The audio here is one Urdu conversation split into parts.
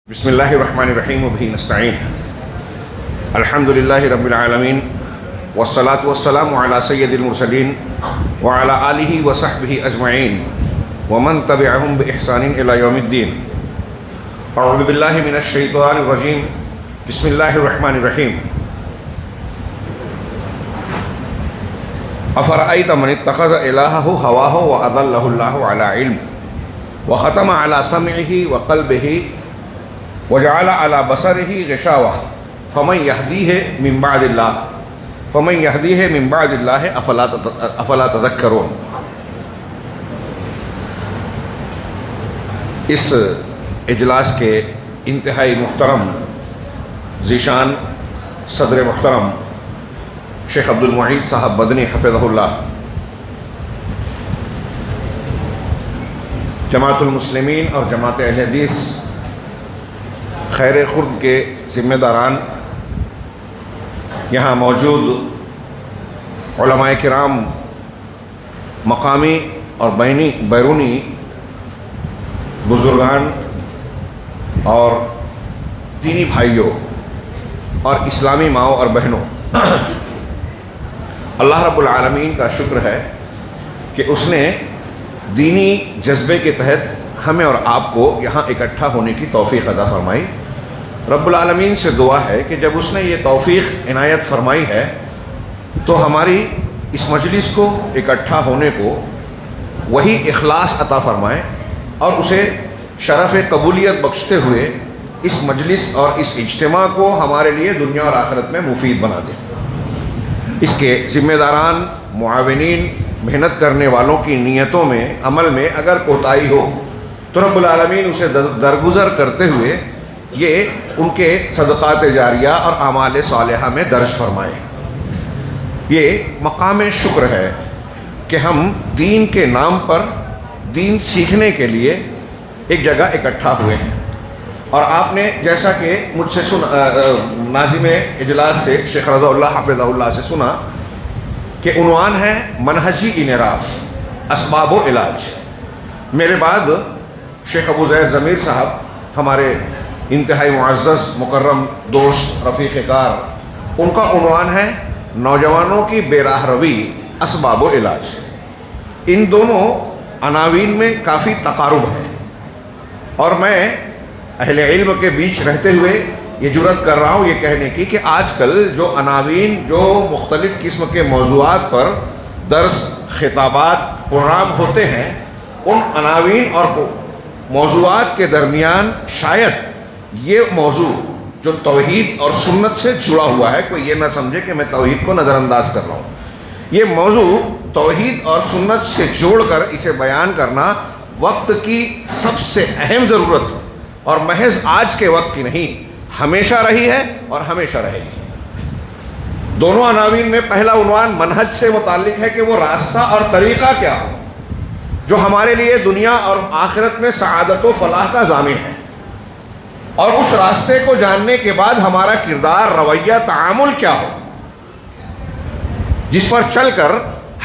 بسم اللہ الرحمن الرحیم وبہ نستعین الحمد للہ رب العالمین والصلاة والسلام علی سید المرسلین وعلی آلہ وصحبہ اجمعین ومن تبعہم بإحسان الی یوم الدین اعوذ باللہ من الشیطان الرجیم بسم اللہ الرحمن الرحیم افرأیت من اتخذ الہہ ہواہ واضلہ اللہ علی علم وختم علی سمعہ وقلبہ وجعل على بصره غشاوة فمن يهديه من بعد الله افلا تذكرون۔ اس اجلاس کے انتہائی محترم ذیشان صدر محترم شیخ عبد المعید صاحب مدنی حفظہ اللہ، جماعت المسلمین اور جماعت اہل حدیث خیر خرد کے ذمہ داران، یہاں موجود علماء کرام، مقامی اور بیرونی بزرگان اور دینی بھائیوں اور اسلامی ماؤں اور بہنوں، اللہ رب العالمین کا شکر ہے کہ اس نے دینی جذبے کے تحت ہمیں اور آپ کو یہاں اکٹھا ہونے کی توفیق عطا فرمائی۔ رب العالمین سے دعا ہے کہ جب اس نے یہ توفیق عنایت فرمائی ہے تو ہماری اس مجلس کو اکٹھا ہونے کو وہی اخلاص عطا فرمائے اور اسے شرف قبولیت بخشتے ہوئے اس مجلس اور اس اجتماع کو ہمارے لیے دنیا اور آخرت میں مفید بنا دے۔ اس کے ذمہ داران، معاونین، محنت کرنے والوں کی نیتوں میں، عمل میں اگر کوتاہی ہو تو رب العالمین اسے درگزر کرتے ہوئے یہ ان کے صدقات جاریہ اور اعمال صالحہ میں درج فرمائے۔ یہ مقام شکر ہے کہ ہم دین کے نام پر دین سیکھنے کے لیے ایک جگہ اکٹھا ہوئے ہیں، اور آپ نے جیسا کہ مجھ سے ناظم اجلاس سے شیخ رضا اللہ حفظہ اللہ سے سنا کہ عنوان ہے منہجی انحراف، اسباب و علاج۔ میرے بعد شیخ ابو زید ضمیر صاحب، ہمارے انتہائی معزز مکرم دوست رفیق کار، ان کا عنوان ہے نوجوانوں کی بے راہ روی، اسباب و علاج۔ ان دونوں عناوین میں کافی تقارب ہے، اور میں اہل علم کے بیچ رہتے ہوئے یہ جرات کر رہا ہوں یہ کہنے کی کہ آج کل جو عناوین، جو مختلف قسم کے موضوعات پر درس، خطابات، پروگرام ہوتے ہیں، ان عناوین اور موضوعات کے درمیان شاید یہ موضوع جو توحید اور سنت سے جڑا ہوا ہے، کوئی یہ نہ سمجھے کہ میں توحید کو نظر انداز کر رہا ہوں، یہ موضوع توحید اور سنت سے جوڑ کر اسے بیان کرنا وقت کی سب سے اہم ضرورت اور محض آج کے وقت کی نہیں، ہمیشہ رہی ہے اور ہمیشہ رہے گی۔ دونوں عناوین میں پہلا عنوان منہج سے متعلق ہے کہ وہ راستہ اور طریقہ کیا ہو جو ہمارے لیے دنیا اور آخرت میں سعادت و فلاح کا ضامن ہے، اور اس راستے کو جاننے کے بعد ہمارا کردار، رویہ، تعامل کیا ہو جس پر چل کر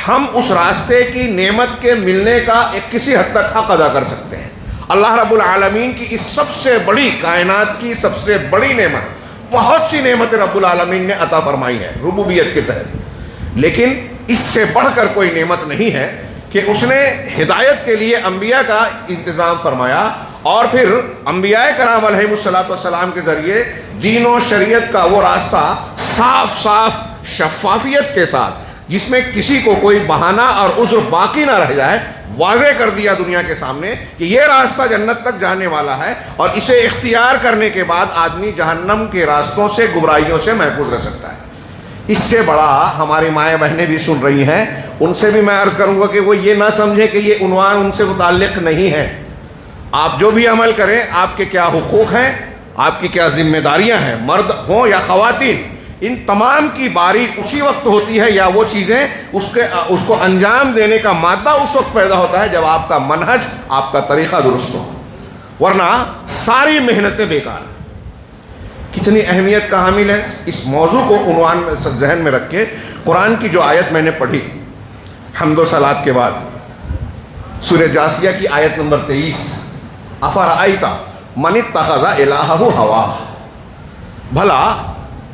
ہم اس راستے کی نعمت کے ملنے کا ایک کسی حد تک حق ادا کر سکتے ہیں۔ اللہ رب العالمین کی اس سب سے بڑی، کائنات کی سب سے بڑی نعمت، بہت سی نعمت رب العالمین نے عطا فرمائی ہے ربوبیت کے تحت، لیکن اس سے بڑھ کر کوئی نعمت نہیں ہے کہ اس نے ہدایت کے لیے انبیاء کا انتظام فرمایا، اور پھر انبیاء کرام علیہ السلام کے ذریعے دین و شریعت کا وہ راستہ صاف شفافیت کے ساتھ، جس میں کسی کو کوئی بہانہ اور عذر باقی نہ رہ جائے، واضح کر دیا دنیا کے سامنے کہ یہ راستہ جنت تک جانے والا ہے، اور اسے اختیار کرنے کے بعد آدمی جہنم کے راستوں سے، گمراہیوں سے محفوظ رہ سکتا ہے۔ اس سے بڑا ہماری مائیں بہنیں بھی سن رہی ہیں، ان سے بھی میں عرض کروں گا کہ وہ یہ نہ سمجھیں کہ یہ عنوان ان سے متعلق نہیں ہے۔ آپ جو بھی عمل کریں، آپ کے کیا حقوق ہیں، آپ کی کیا ذمہ داریاں ہیں، مرد ہوں یا خواتین، ان تمام کی باری اسی وقت ہوتی ہے، یا وہ چیزیں اس کو انجام دینے کا مادہ اس وقت پیدا ہوتا ہے جب آپ کا منہج، آپ کا طریقہ درست ہو، ورنہ ساری محنتیں بیکار۔ کتنی اہمیت کا حامل ہے اس موضوع کو عنوان میں ذہن میں رکھ کے قرآن کی جو آیت میں نے پڑھی حمد و صلات کے بعد، سورہ جاسیہ کی آیت نمبر 23، افرأیت، من اتخذ الہہ ہواہ، بھلا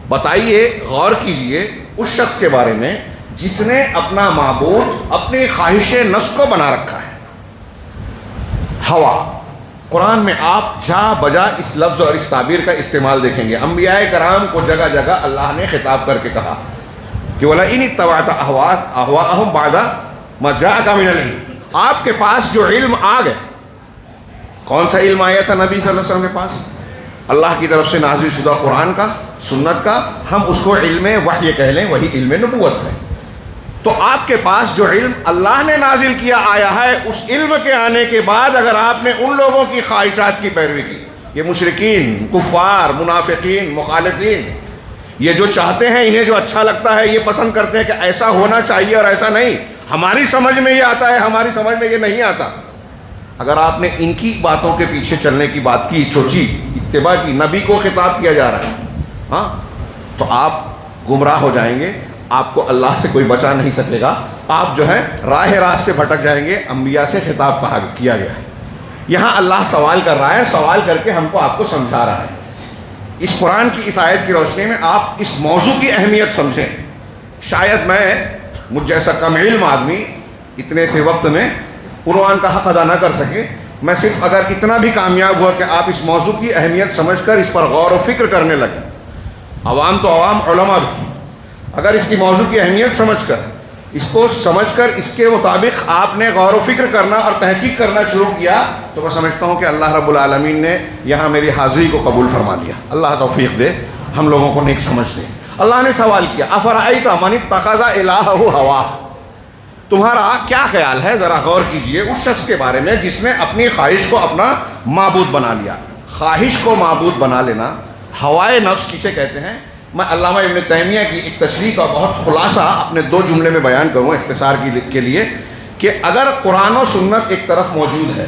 بتائیے، غور کیجئے اس شخص کے بارے میں جس نے اپنا معبود اپنی خواہش نفس کو بنا رکھا ہے۔ ہوا، قرآن میں آپ جا بجا اس لفظ اور اس تعبیر کا استعمال دیکھیں گے۔ انبیاء کرام کو جگہ جگہ اللہ نے خطاب کر کے کہا کہ وَلَئِنِ اتَّبَعْتَ أَهْوَاءَهُمْ بَعْدَ مَا جَاءَكَ مِنَ الْعِلْمِ، آپ کے پاس جو علم آ گئے، کون سا علم آیا تھا نبی صلی اللہ علیہ وسلم کے پاس؟ اللہ کی طرف سے نازل شدہ قرآن کا، سنت کا، ہم اس کو علم وحی کہہ لیں، وہی علم نبوت ہے۔ تو آپ کے پاس جو علم اللہ نے نازل کیا آیا ہے، اس علم کے آنے کے بعد اگر آپ نے ان لوگوں کی خواہشات کی پیروی کی، یہ مشرکین، کفار، منافقین، مخالفین، یہ جو چاہتے ہیں، انہیں جو اچھا لگتا ہے، یہ پسند کرتے ہیں کہ ایسا ہونا چاہیے اور ایسا نہیں، ہماری سمجھ میں یہ آتا ہے، ہماری سمجھ میں یہ نہیں آتا، اگر آپ نے ان کی باتوں کے پیچھے چلنے کی بات کی، سوچی، اتباع کی، نبی کو خطاب کیا جا رہا ہے، ہاں، تو آپ گمراہ ہو جائیں گے، آپ کو اللہ سے کوئی بچا نہیں سکے گا، آپ جو ہے راہ راست سے بھٹک جائیں گے۔ انبیاء سے خطاب کیا گیا ہے۔ یہاں اللہ سوال کر رہا ہے، سوال کر کے ہم کو آپ کو سمجھا رہا ہے۔ اس قرآن کی اس آیت کی روشنی میں آپ اس موضوع کی اہمیت سمجھیں۔ شاید میں مجھ جیسا کم علم آدمی اتنے سے وقت میں قرآن کا حق ادا نہ کر سکے، میں صرف اگر اتنا بھی کامیاب ہوا کہ آپ اس موضوع کی اہمیت سمجھ کر اس پر غور و فکر کرنے لگیں، عوام تو عوام، علماء بھی، اگر اس کی موضوع کی اہمیت سمجھ کر، اس کو سمجھ کر اس کے مطابق آپ نے غور و فکر کرنا اور تحقیق کرنا شروع کیا، تو میں سمجھتا ہوں کہ اللہ رب العالمین نے یہاں میری حاضری کو قبول فرما لیا۔ اللہ توفیق دے، ہم لوگوں کو نیک سمجھ دے۔ اللہ نے سوال کیا، افرأیت من اتخذ الہہ ہواہ، تمہارا کیا خیال ہے، ذرا غور کیجئے اس شخص کے بارے میں جس نے اپنی خواہش کو اپنا معبود بنا لیا۔ خواہش کو معبود بنا لینا، ہوائے نفس کسے کہتے ہیں؟ میں علامہ ابن تیمیہ کی ایک تشریح کا بہت خلاصہ اپنے 2 جملے میں بیان کروں اختصار کے لیے، کہ اگر قرآن و سنت ایک طرف موجود ہے،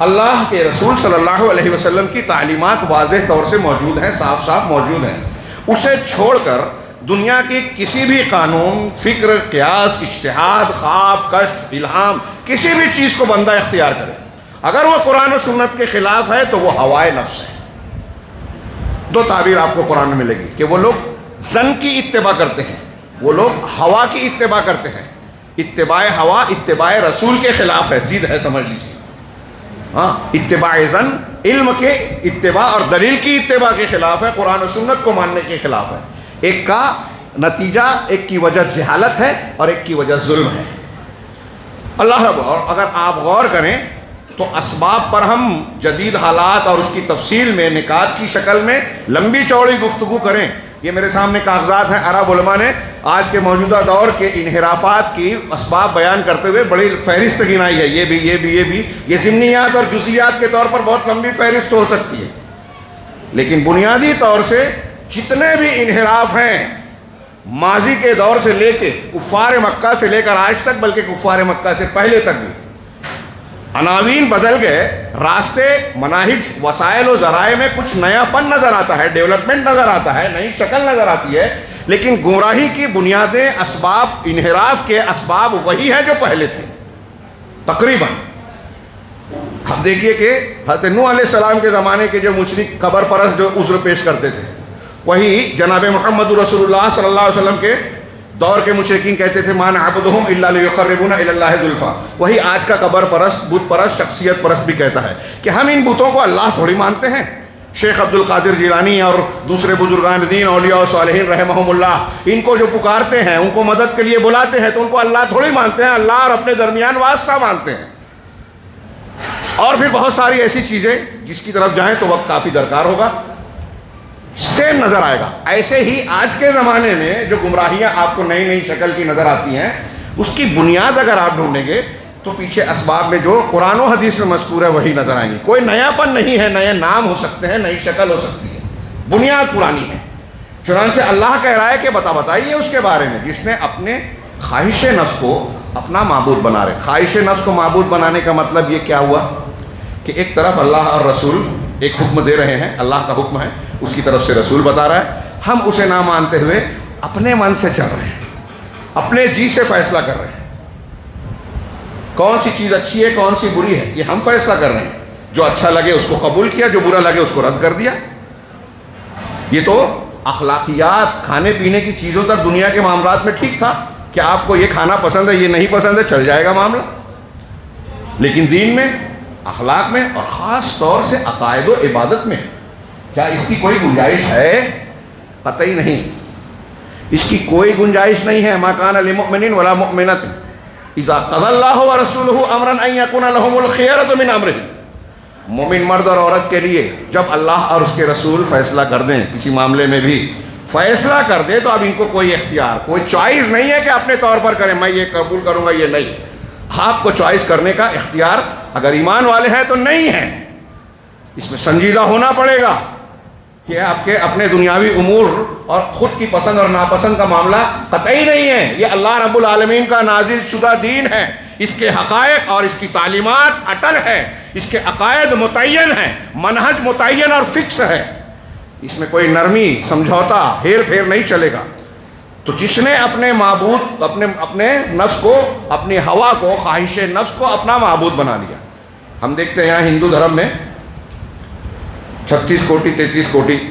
اللہ کے رسول صلی اللہ علیہ وسلم کی تعلیمات واضح طور سے موجود ہیں، صاف صاف موجود ہیں، اسے چھوڑ کر دنیا کی کسی بھی قانون، فکر، قیاس، اجتہاد، خواب، کشف، الہام، کسی بھی چیز کو بندہ اختیار کرے، اگر وہ قرآن و سنت کے خلاف ہے تو وہ ہوائے نفس ہے۔ 2 تعبیر آپ کو قرآن میں ملے گی کہ وہ لوگ ظن کی اتباع کرتے ہیں، وہ لوگ ہوا کی اتباع کرتے ہیں۔ اتباع ہوا اتباع رسول کے خلاف ہے، ضد ہے، سمجھ لیجیے۔ ہاں، اتباع ظن علم کے اتباع اور دلیل کی اتباع کے خلاف ہے، قرآن و سنت کو ماننے کے خلاف ہے۔ ایک کا نتیجہ، ایک کی وجہ جہالت ہے اور ایک کی وجہ ظلم ہے۔ اللہ رب، اور اگر آپ غور کریں تو اسباب پر ہم جدید حالات اور اس کی تفصیل میں نکات کی شکل میں لمبی چوڑی گفتگو کریں۔ یہ میرے سامنے کاغذات ہیں، عرب علماء نے آج کے موجودہ دور کے انحرافات کی اسباب بیان کرتے ہوئے بڑی فہرست گنائی ہے، یہ ضمنیات اور جزیات کے طور پر بہت لمبی فہرست ہو سکتی ہے، لیکن بنیادی طور سے جتنے بھی انحراف ہیں ماضی کے دور سے لے کے کفار مکہ سے لے کر آج تک، بلکہ کفار مکہ سے پہلے تک بھی، عناوین بدل گئے، راستے، مناہج، وسائل و ذرائع میں کچھ نیا پن نظر آتا ہے، ڈیولپمنٹ نظر آتا ہے، نئی شکل نظر آتی ہے، لیکن گمراہی کی بنیادیں، اسباب، انحراف کے اسباب وہی ہیں جو پہلے تھے تقریباً۔ اب دیکھیے کہ حضرت نوح علیہ السلام کے زمانے کے جو مشرک قبر پرست جو عذر پیش کرتے تھے، وہی جناب محمد رسول اللہ صلی اللہ علیہ وسلم کے دور کے مشرکین کہتے تھے ما نعبدہم الا لیقربونا الی اللہ زلفیٰ۔ وہی آج کا قبر پرست، بت پرست، شخصیت پرست بھی کہتا ہے کہ ہم ان بتوں کو اللہ تھوڑی مانتے ہیں۔ شیخ عبد القادر جیلانی اور دوسرے بزرگان دین، اولیاء و صالحین رحمہم اللہ، ان کو جو پکارتے ہیں، ان کو مدد کے لیے بلاتے ہیں، تو ان کو اللہ تھوڑی مانتے ہیں، اللہ اور اپنے درمیان واسطہ مانتے ہیں۔ اور پھر بہت ساری ایسی چیزیں جس کی طرف جائیں تو وقت کافی درکار ہوگا، سیم نظر آئے گا۔ ایسے ہی آج کے زمانے میں جو گمراہیاں آپ کو نئی نئی شکل کی نظر آتی ہیں، اس کی بنیاد اگر آپ ڈھونڈیں گے تو پیچھے اسباب میں جو قرآن و حدیث میں مذکور ہے وہی نظر آئیں گی۔ کوئی نیا پن نہیں ہے، نئے نام ہو سکتے ہیں، نئی شکل ہو سکتی ہے، بنیاد پرانی ہے۔ چنانچہ اللہ کہہ رہا ہے کہ بتائیے اس کے بارے میں جس نے اپنے خواہش نفس کو اپنا معبود بنا رہے۔ خواہش نفس کو معبود بنانے کا مطلب یہ کیا ہوا کہ ایک طرف اللہ اور رسول ایک حکم دے رہے ہیں، اللہ کا حکم ہے، اس کی طرف سے رسول بتا رہا ہے، ہم اسے نہ مانتے ہوئے اپنے من سے چل رہے ہیں، اپنے جی سے فیصلہ کر رہے ہیں، کون سی چیز اچھی ہے کون سی بری ہے، یہ ہم فیصلہ کر رہے ہیں۔ جو اچھا لگے اس کو قبول کیا، جو برا لگے اس کو رد کر دیا۔ یہ تو اخلاقیات، کھانے پینے کی چیزوں تک دنیا کے معاملات میں ٹھیک تھا کہ آپ کو یہ کھانا پسند ہے، یہ نہیں پسند ہے، چل جائے گا معاملہ۔ لیکن دین میں، اخلاق میں، اور خاص طور سے عقائد و عبادت میں کیا اس کی کوئی گنجائش ہے؟ قطعی نہیں، اس کی کوئی گنجائش نہیں ہے۔ ما کان لمؤمن ولا مؤمنۃ اذا قضى الله ورسوله امرا ان يكون لهم الخيرۃ من امرهم۔ مومن مرد اور عورت کے لیے جب اللہ اور اس کے رسول فیصلہ کر دیں، کسی معاملے میں بھی فیصلہ کر دیں، تو اب ان کو کوئی اختیار، کوئی چوائس نہیں ہے کہ اپنے طور پر کریں، میں یہ قبول کروں گا یہ نہیں۔ آپ کو چوائس کرنے کا اختیار اگر ایمان والے ہیں تو نہیں ہے۔ اس میں سنجیدہ ہونا پڑے گا کہ آپ کے اپنے دنیاوی امور اور خود کی پسند اور ناپسند کا معاملہ قطعی نہیں ہے۔ یہ اللہ رب العالمین کا نازل شدہ دین ہے، اس کے حقائق اور اس کی تعلیمات اٹل ہے، اس کے عقائد متعین ہیں، منہج متعین اور فکس ہے، اس میں کوئی نرمی، سمجھوتا، ہیر پھیر نہیں چلے گا۔ تو جس نے اپنے معبود، اپنے نفس کو، اپنی ہوا کو، خواہش نفس کو اپنا معبود بنا لیا۔ ہم دیکھتے ہیں یہاں ہندو دھرم میں 36 کوٹی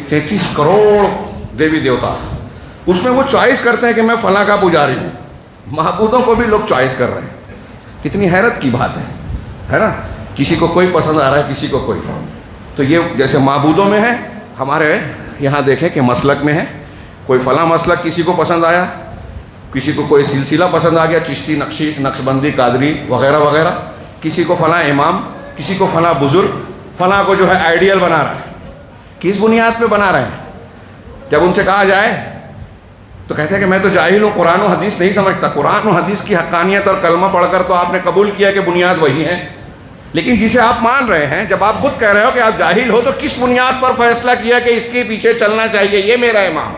33 کروڑ دیوی دیوتا، اس میں وہ چوائس کرتے ہیں کہ میں فلاں کا پجاری ہوں۔ معبودوں کو بھی لوگ چوائس کر رہے ہیں، کتنی حیرت کی بات ہے نا؟ کسی کو کوئی پسند آ رہا ہے، کسی کو کوئی۔ تو یہ جیسے معبودوں میں ہے، ہمارے یہاں دیکھیں کہ مسلک میں ہے، کوئی فلاں مسلک کسی کو پسند آیا، کسی کو کوئی سلسلہ پسند آ گیا، چشتی، نقشی، نقشبندی، قادری وغیرہ وغیرہ، کسی کو فلاں امام، کسی کو فلاں بزرگ، فلاں کو جو ہے آئیڈیل بنا رہا ہے۔ کس بنیاد پہ بنا رہے ہیں؟ جب ان سے کہا جائے تو کہتے ہیں کہ میں تو جاہل ہوں، قرآن و حدیث نہیں سمجھتا۔ قرآن و حدیث کی حقانیت اور کلمہ پڑھ کر تو آپ نے قبول کیا کہ بنیاد وہی ہے، لیکن جسے آپ مان رہے ہیں، جب آپ خود کہہ رہے ہو کہ آپ جاہل ہو، تو کس بنیاد پر فیصلہ کیا کہ اس کے پیچھے چلنا چاہیے، یہ میرا امام،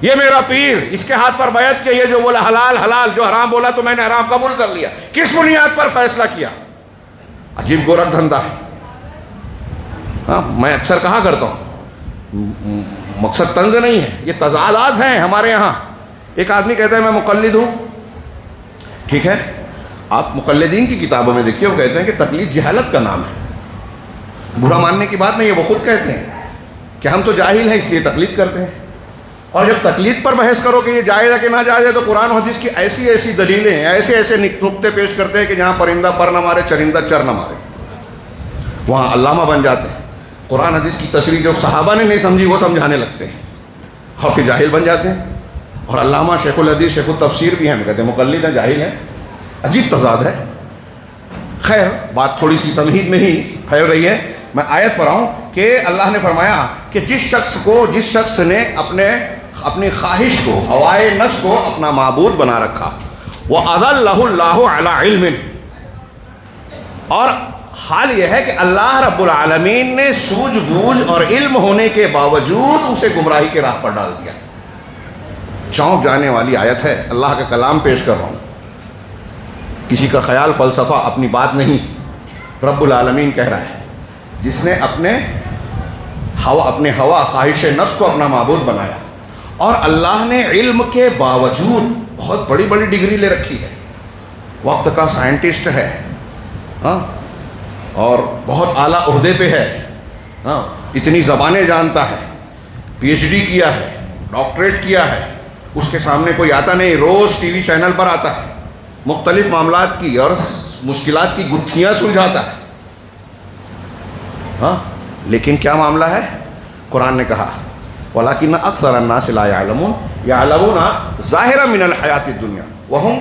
یہ میرا پیر، اس کے ہاتھ پر بیعت کہ یہ جو بولا حلال حلال، جو حرام بولا تو میں نے حرام قبول کر لیا؟ کس بنیاد پر فیصلہ کیا؟ عجیب گورکھ دھندا ہے۔ ہاں، میں اکثر کہا کرتا ہوں، مقصد طنز نہیں ہے، یہ تضادات ہیں ہمارے یہاں۔ ایک آدمی کہتا ہے میں مقلد ہوں، ٹھیک ہے، آپ مقلدین کی کتابوں میں دیکھیے، وہ کہتے ہیں کہ تقلید جہالت کا نام ہے۔ برا ماننے کی بات نہیں ہے، وہ خود کہتے ہیں کہ ہم تو جاہل ہیں اس لیے تقلید کرتے ہیں۔ اور جب تقلید پر بحث کرو کہ یہ جائز ہے کہ نہ جائز ہے، تو قرآن و حدیث کی ایسی ایسی دلیلیں، ایسے ایسے نقطے پیش کرتے ہیں کہ جہاں پرندہ پر نہ مارے، چرندہ چر نہ مارے، وہاں علامہ بن جاتے ہیں۔ قرآن حدیث کی تشریح جو صحابہ نے نہیں سمجھی وہ سمجھانے لگتے ہیں، اور پھر جاہل بن جاتے ہیں۔ اور علامہ شیخ الحدیث، شیخ التفسیر بھی ہیں، کہتے ہیں مقلد ہیں، جاہل ہیں۔ عجیب تضاد ہے۔ خیر، بات تھوڑی سی تمہید میں ہی پھیل رہی ہے۔ میں آیت پر آؤں کہ اللہ نے فرمایا کہ جس شخص نے اپنی خواہش کو، ہوائے نفس کو اپنا معبود بنا رکھا، وَأَضَلَّهُ اللَّهُ عَلَىٰ عِلْمٍ، اور حال یہ ہے کہ اللہ رب العالمین نے سوجھ بوجھ اور علم ہونے کے باوجود اسے گمراہی کے راہ پر ڈال دیا۔ چونک جانے والی آیت ہے، اللہ کا کلام پیش کر رہا ہوں، کسی کا خیال فلسفہ اپنی بات نہیں، رب العالمین کہہ رہا ہے، جس نے اپنے ہوا خواہش نفس کو اپنا معبود بنایا، اور اللہ نے علم کے باوجود بہت بڑی بڑی ڈگری لے رکھی ہے، وقت کا سائنٹسٹ ہے، ہاں، اور بہت اعلیٰ عہدے پہ ہے، ہاں، اتنی زبانیں جانتا ہے، پی ایچ ڈی کیا ہے، ڈاکٹریٹ کیا ہے، اس کے سامنے کوئی آتا نہیں، روز ٹی وی چینل پر آتا ہے، مختلف معاملات کی اور مشکلات کی گتھیاں سلجھاتا ہے، ہاں، لیکن کیا معاملہ ہے؟ قرآن نے کہا وَلَكِنَّ أَكْثَرَ النَّاسِ لَا يَعْلَمُونَ يَعْلَمُونَ ظَاهِرًا مِنَ الْحَيَاةِ الدُّنْيَا وَهُمْ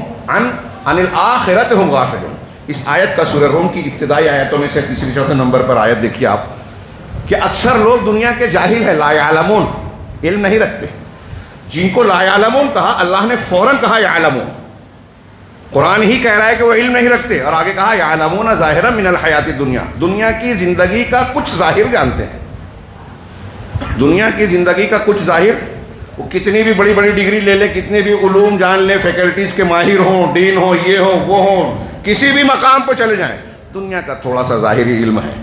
عَنِ الْآخِرَةِ هُمْ غَافِلُونَ۔ اس آیت کا سورہ روم کی ابتدائی آیتوں میں سے تیسری چوتھے نمبر پر آیت دیکھیے آپ، کہ اکثر لوگ دنیا کے جاہل ہیں، لا یعلمون، علم نہیں رکھتے۔ جن کو لا یعلمون کہا، اللہ نے فوراً کہا یعلمون، قرآن ہی کہہ رہا ہے کہ وہ علم نہیں رکھتے، اور آگے کہا یعلمون ظاہرا من الحیات الدنیا، دنیا کی زندگی کا کچھ ظاہر جانتے ہیں۔ دنیا کی زندگی کا کچھ ظاہر، وہ کتنی بھی بڑی بڑی ڈگری لے لے، کتنے بھی علوم جان لیں، فیکلٹیز کے ماہر ہوں، ڈین ہوں، یہ ہوں وہ ہوں، کسی بھی مقام پہ چلے جائیں، دنیا کا تھوڑا سا ظاہری علم ہے۔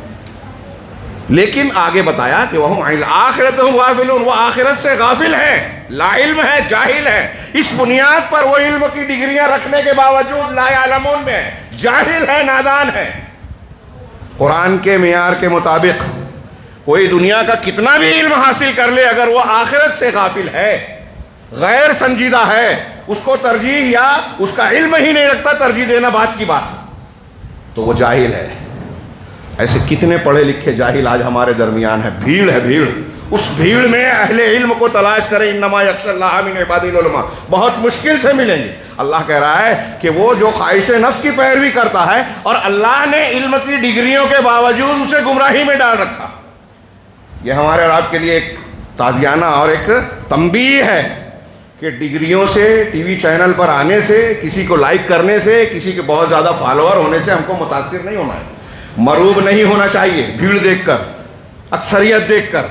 لیکن آگے بتایا کہ وَهُمْ عَنِ الْآخِرَةِ هُمْ غَافِلُونَ، وہ آخرت سے غافل ہیں، لا علم ہے، جاہل ہے۔ اس بنیاد پر وہ علم کی ڈگریاں رکھنے کے باوجود لا یعلمون میں جاہل ہے، نادان ہے۔ قرآن کے معیار کے مطابق کوئی دنیا کا کتنا بھی علم حاصل کر لے، اگر وہ آخرت سے غافل ہے، غیر سنجیدہ ہے، اس کو ترجیح یا اس کا علم ہی نہیں رکھتا، ترجیح دینا بات کی بات، تو وہ جاہل ہے۔ ایسے کتنے پڑھے لکھے جاہل آج ہمارے درمیان ہیں، بھیڑ ہے بھیڑ۔ اس بھیڑ میں اہل علم کو تلاش کریں، انما یخشی اللہ من عباد العلماء، بہت مشکل سے ملیں گے۔ اللہ کہہ رہا ہے کہ وہ جو خواہش نفس کی پیروی کرتا ہے اور اللہ نے علم کی ڈگریوں کے باوجود اسے گمراہی میں ڈال رکھا۔ یہ ہمارے اور آپ کے لیے ایک تازیانہ اور ایک تنبیہ ہے کہ ڈگریوں سے، ٹی وی چینل پر آنے سے، کسی کو لائک کرنے سے، کسی کے بہت زیادہ فالوور ہونے سے ہم کو متاثر نہیں ہونا ہے، مرعوب نہیں ہونا چاہیے بھیڑ دیکھ کر، اکثریت دیکھ کر۔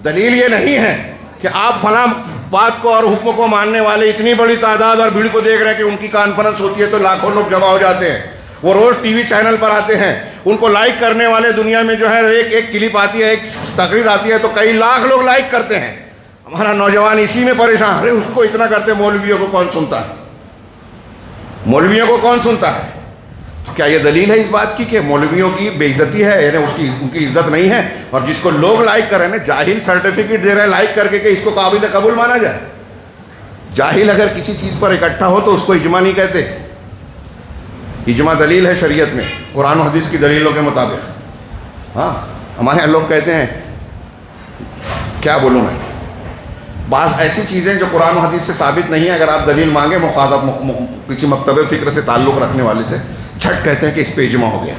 دلیل یہ نہیں ہے کہ آپ فلاں بات کو اور حکم کو ماننے والے اتنی بڑی تعداد اور بھیڑ کو دیکھ رہے ہیں کہ ان کی کانفرنس ہوتی ہے تو لاکھوں لوگ جمع ہو جاتے ہیں، وہ روز ٹی وی چینل پر آتے ہیں، ان کو لائک کرنے والے دنیا میں جو ہے ایک کلپ آتی ہے، ایک تقریر آتی ہے تو کئی لاکھ لوگ لائک کرتے ہیں۔ ہمارا نوجوان اسی میں پریشان، ارے اس کو اتنا کرتے، مولویوں کو کون سنتا ہے، مولویوں کو کون سنتا ہے؟ تو کیا یہ دلیل ہے اس بات کی کہ مولویوں کی بے عزتی ہے، یعنی ان کی عزت نہیں ہے؟ اور جس کو لوگ لائک کر رہے ہیں، جاہل سرٹیفکیٹ دے رہے ہیں لائک کر کے کہ اس کو قابل قبول مانا جائے۔ جاہل اگر کسی چیز پر اکٹھا ہو تو اس کو اجماع نہیں کہتے۔ اجماع دلیل ہے شریعت میں، قرآن و حدیث کی دلیلوں کے مطابق۔ ہاں ہمارے یہاں لوگ کہتے ہیں، کیا بولوں میں، بعض ایسی چیزیں جو قرآن و حدیث سے ثابت نہیں ہیں، اگر آپ دلیل مانگیں مخاطب کسی مکتب فکر سے تعلق رکھنے والے سے، جھٹ کہتے ہیں کہ اس پہ اجماع ہو گیا۔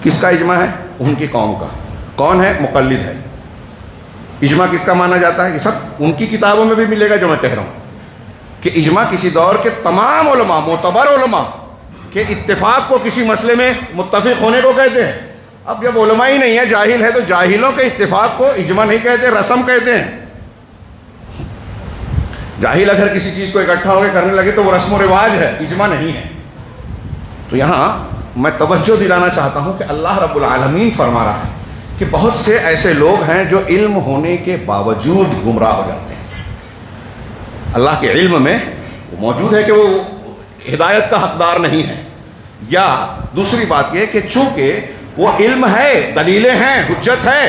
کس کا اجماع ہے؟ ان کی قوم کا۔ کون ہے؟ مقلد ہے۔ اجماع کس کا مانا جاتا ہے؟ یہ سب ان کی کتابوں میں بھی ملے گا جو میں کہہ رہا ہوں کہ اجماع کسی دور کے تمام علماء، معتبر علماء کے اتفاق کو کسی مسئلے میں متفق ہونے کو کہتے ہیں۔ اب جب علماء ہی نہیں ہے، جاہل ہے، تو جاہلوں کے اتفاق کو اجماع نہیں کہتے، رسم کہتے ہیں۔ جاہل اگر کسی چیز کو اکٹھا ہو کے کرنے لگے تو وہ رسم و رواج ہے، اجماع نہیں ہے۔ تو یہاں میں توجہ دلانا چاہتا ہوں کہ اللہ رب العالمین فرما رہا ہے کہ بہت سے ایسے لوگ ہیں جو علم ہونے کے باوجود گمراہ ہو جاتے ہیں۔ اللہ کے علم میں وہ موجود ہے کہ وہ ہدایت کا حقدار نہیں ہے، یا دوسری بات یہ کہ چونکہ وہ علم ہے، دلیلیں ہیں، حجت ہے،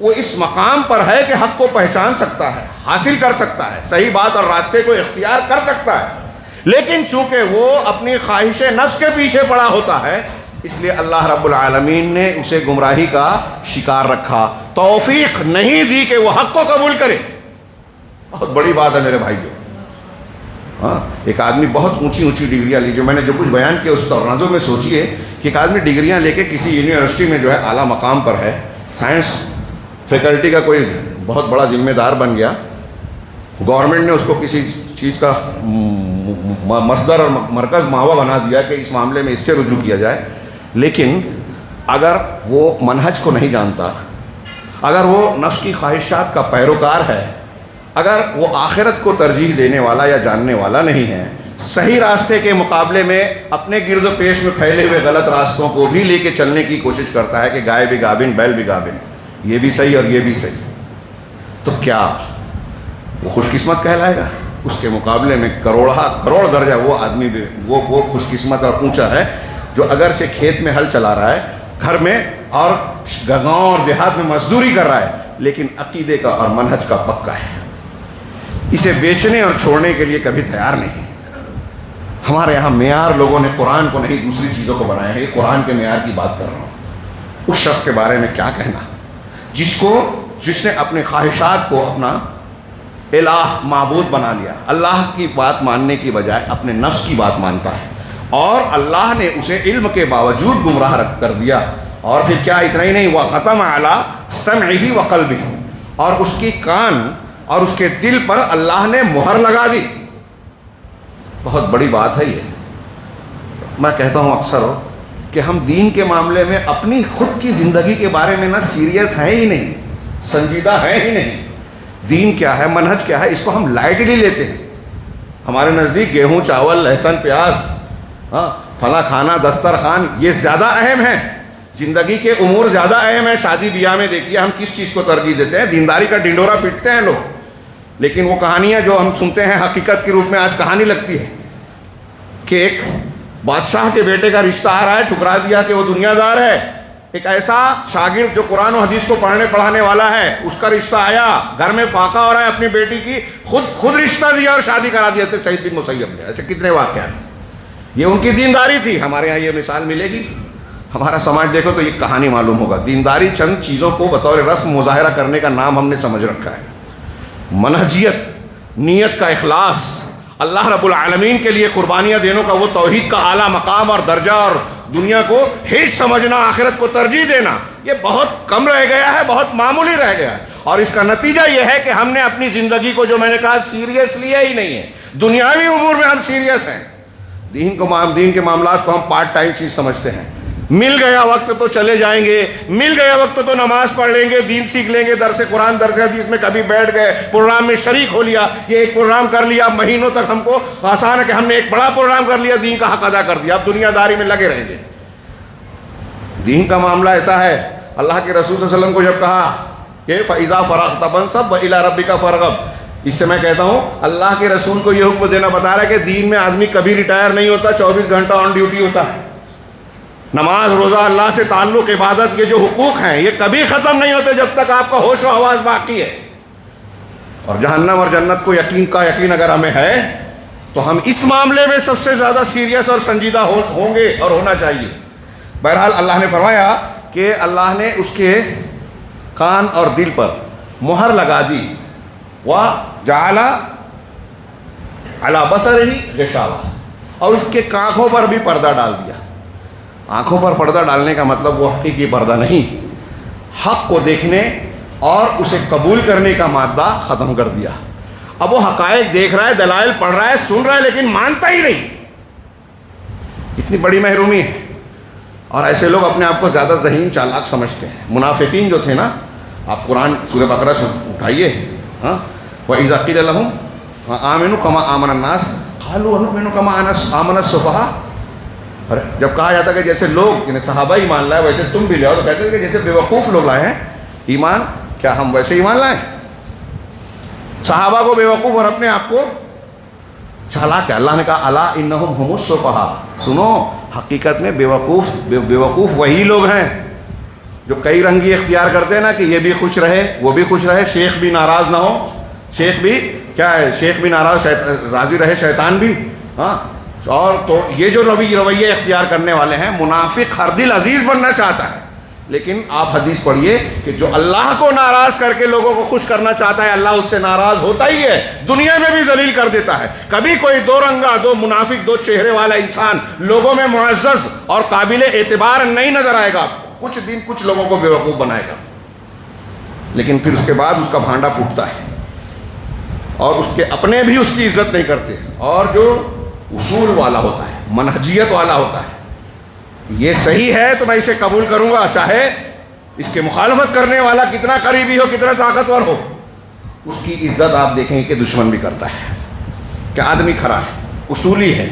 وہ اس مقام پر ہے کہ حق کو پہچان سکتا ہے، حاصل کر سکتا ہے، صحیح بات اور راستے کو اختیار کر سکتا ہے، لیکن چونکہ وہ اپنی خواہش نفس کے پیچھے پڑا ہوتا ہے، اس لیے اللہ رب العالمین نے اسے گمراہی کا شکار رکھا، توفیق نہیں دی کہ وہ حق کو قبول کرے۔ بہت بڑی بات ہے میرے بھائیو۔ ہاں ایک آدمی بہت اونچی اونچی ڈگریاں لی، جو میں نے جو کچھ بیان کیا اس تناظر میں سوچیے کہ ایک آدمی ڈگریاں لے کے کسی یونیورسٹی میں جو ہے اعلیٰ مقام پر ہے، سائنس فیکلٹی کا کوئی بہت بڑا ذمہ دار بن گیا، گورنمنٹ نے اس کو کسی چیز کا مصدر اور مرکز ماوا بنا دیا کہ اس معاملے میں اس سے رجوع کیا جائے، لیکن اگر وہ منہج کو نہیں جانتا، اگر وہ نفس کی خواہشات کا پیروکار ہے، اگر وہ آخرت کو ترجیح دینے والا یا جاننے والا نہیں ہے، صحیح راستے کے مقابلے میں اپنے گرد و پیش میں پھیلے ہوئے غلط راستوں کو بھی لے کے چلنے کی کوشش کرتا ہے کہ گائے بھی گابن بیل بھی گابن، یہ بھی صحیح اور یہ بھی صحیح، تو کیا وہ خوش قسمت کہلائے گا؟ اس کے مقابلے میں کروڑ درجہ وہ آدمی بھی وہ خوش قسمت اور اونچا ہے جو اگرچہ کھیت میں ہل چلا رہا ہے، گھر میں اور گاؤں اور دیہات میں مزدوری کر رہا ہے، لیکن عقیدے کا اور منہج کا پکا ہے، اسے بیچنے اور چھوڑنے کے لیے کبھی تیار نہیں۔ ہمارے یہاں معیار لوگوں نے قرآن کو نہیں دوسری چیزوں کو بنایا ہے، یہ قرآن کے معیار کی بات کر رہا ہوں۔ اس شخص کے بارے میں کیا کہنا جس نے اپنے خواہشات کو اپنا الہ معبود بنا لیا، اللہ کی بات ماننے کی بجائے اپنے نفس کی بات مانتا ہے، اور اللہ نے اسے علم کے باوجود گمراہ کر دیا، اور پھر کیا اتنا ہی نہیں، وَخَتَمَ عَلَىٰ سَمْعِهِ وَقَلْبِهِ، اور اس کی کان اور اس کے دل پر اللہ نے مہر لگا دی۔ بہت بڑی بات ہے یہ۔ میں کہتا ہوں اکثر کہ ہم دین کے معاملے میں اپنی خود کی زندگی کے بارے میں نہ سیریس ہیں ہی نہیں، سنجیدہ ہیں ہی نہیں۔ دین کیا ہے، منہج کیا ہے، اس کو ہم لائٹلی لیتے ہیں۔ ہمارے نزدیک گیہوں، چاول، لہسن، پیاز، فلاں کھانا، دسترخوان، یہ زیادہ اہم ہے، زندگی کے امور زیادہ اہم ہے۔ شادی بیاہ میں دیکھیے ہم کس چیز کو ترجیح دیتے ہیں، دینداری کا ڈنڈورا پیٹتے ہیں لوگ، لیکن وہ کہانیاں جو ہم سنتے ہیں حقیقت کے روپ میں آج کہانی لگتی ہے کہ ایک بادشاہ کے بیٹے کا رشتہ آ رہا ہے، ٹھکرا دیا کہ وہ دنیا دار ہے، ایک ایسا شاگرد جو قرآن و حدیث کو پڑھنے پڑھانے والا ہے، اس کا رشتہ آیا، گھر میں فاقہ ہو رہا ہے، اپنی بیٹی کی خود رشتہ دیا اور شادی کرا دیا تھے سعید بن مسیب نے. ایسے کتنے واقعات. یہ ان کی دینداری تھی. ہمارے ہاں یہ مثال ملے گی؟ ہمارا سماج دیکھو تو یہ کہانی معلوم ہوگا. دینداری چند چیزوں کو بطور رسم مظاہرہ کرنے کا نام ہم نے سمجھ رکھا ہے. منہجیت، نیت کا اخلاص، اللہ رب العالمین کے لیے قربانیاں دینے کا وہ توحید کا اعلیٰ مقام اور درجہ، اور دنیا کو ہیچ سمجھنا، آخرت کو ترجیح دینا، یہ بہت کم رہ گیا ہے، بہت معمولی رہ گیا ہے. اور اس کا نتیجہ یہ ہے کہ ہم نے اپنی زندگی کو، جو میں نے کہا، سیریس لیا ہی نہیں ہے. دنیاوی امور میں ہم سیریس ہیں، دین کے معاملات کو ہم پارٹ ٹائم چیز سمجھتے ہیں. مل گیا وقت تو چلے جائیں گے، مل گیا وقت تو نماز پڑھ لیں گے، دین سیکھ لیں گے، درس قرآن درس حدیث میں کبھی بیٹھ گئے، پروگرام میں شریک ہو لیا. یہ ایک پروگرام کر لیا، مہینوں تک ہم کو آسان ہے کہ ہم نے ایک بڑا پروگرام کر لیا، دین کا حق ادا کر دیا، اب دنیا داری میں لگے رہیں گے. دین کا معاملہ ایسا ہے، اللہ کے رسول صلی اللہ علیہ وسلم کو جب کہا کہ فَإِذَا فَرَغْتَ فَانْصَبْ وَإِلَىٰ رَبِّكَ فَارْغَب، اس سے میں کہتا ہوں اللہ کے رسول کو یہ حکم دینا بتا رہا ہے کہ دین میں آدمی کبھی ریٹائر نہیں ہوتا، 24 گھنٹہ آن ڈیوٹی ہوتا ہے. نماز، روزہ، اللہ سے تعلق، عبادت، یہ جو حقوق ہیں یہ کبھی ختم نہیں ہوتے جب تک آپ کا ہوش و حواس باقی ہے. اور جہنم اور جنت کو یقین اگر ہمیں ہے تو ہم اس معاملے میں سب سے زیادہ سیریس اور سنجیدہ ہوں گے اور ہونا چاہیے. بہرحال اللہ نے فرمایا کہ اللہ نے اس کے کان اور دل پر مہر لگا دی. وَجَعَلَ عَلَى بَصَرِهِ غِشَاوَةً، اور اس کے آنکھوں پر بھی پردہ ڈال دیا. آنکھوں پر پردہ ڈالنے کا مطلب وہ حقیقی پردہ نہیں، حق کو دیکھنے اور اسے قبول کرنے کا مادہ ختم کر دیا. اب وہ حقائق دیکھ رہا ہے، دلائل پڑھ رہا ہے، سن رہا ہے، لیکن مانتا ہی نہیں. اتنی بڑی محرومی ہے. اور ایسے لوگ اپنے آپ کو زیادہ ذہین چالاک سمجھتے ہیں. منافقین جو تھے نا، آپ قرآن سورہ بقرہ سے اٹھائیے، وَإِذَا قِيلَ لَهُمْ آمِنُوا كَمَا آمَنَ النَّاسُ قَالُوا أَنُؤْمِنُ كَمَا آمَنَ السُّفَهَاءُ. جب کہا جاتا کہ جیسے لوگ، یعنی صحابہ ایمان لائے ویسے تم بھی لاؤ، تو کہتے ہیں کہ جیسے بیوقوف لوگ لائے ہیں ایمان، کیا ہم ویسے ایمان لائیں؟ صحابہ کو بیوقوف اور اپنے آپ کو چالاک ہے. اللہ نے کہا الا انہم هم السفہاء، سنو حقیقت میں بیوقوف وہی لوگ ہیں جو کئی رنگی اختیار کرتے ہیں نا، کہ یہ بھی خوش رہے، وہ بھی خوش رہے، شیخ بھی ناراض نہ ہو، شیخ بھی کیا ہے، شیخ بھی ناراض، راضی رہے شیطان بھی. ہاں، اور تو یہ جو رویے اختیار کرنے والے ہیں، منافق ہر دل عزیز بننا چاہتا ہے. لیکن آپ حدیث پڑھیے کہ جو اللہ کو ناراض کر کے لوگوں کو خوش کرنا چاہتا ہے، اللہ اس سے ناراض ہوتا ہی ہے، دنیا میں بھی ذلیل کر دیتا ہے. کبھی کوئی دو رنگا، دو منافق، دو چہرے والا انسان لوگوں میں معزز اور قابل اعتبار نہیں نظر آئے گا. کچھ دن کچھ لوگوں کو بیوقوف بنائے گا، لیکن پھر اس کے بعد اس کا بھانڈا پھوٹتا ہے، اور اس کے اپنے بھی اس کی عزت نہیں کرتے. اور جو اصول والا ہوتا ہے، منہجیت والا ہوتا ہے، یہ صحیح ہے تو میں اسے قبول کروں گا، چاہے اس کے مخالفت کرنے والا کتنا قریبی ہو، کتنا طاقتور ہو. اس کی عزت آپ دیکھیں کہ دشمن بھی کرتا ہے، کہ آدمی کھڑا ہے، اصولی ہے،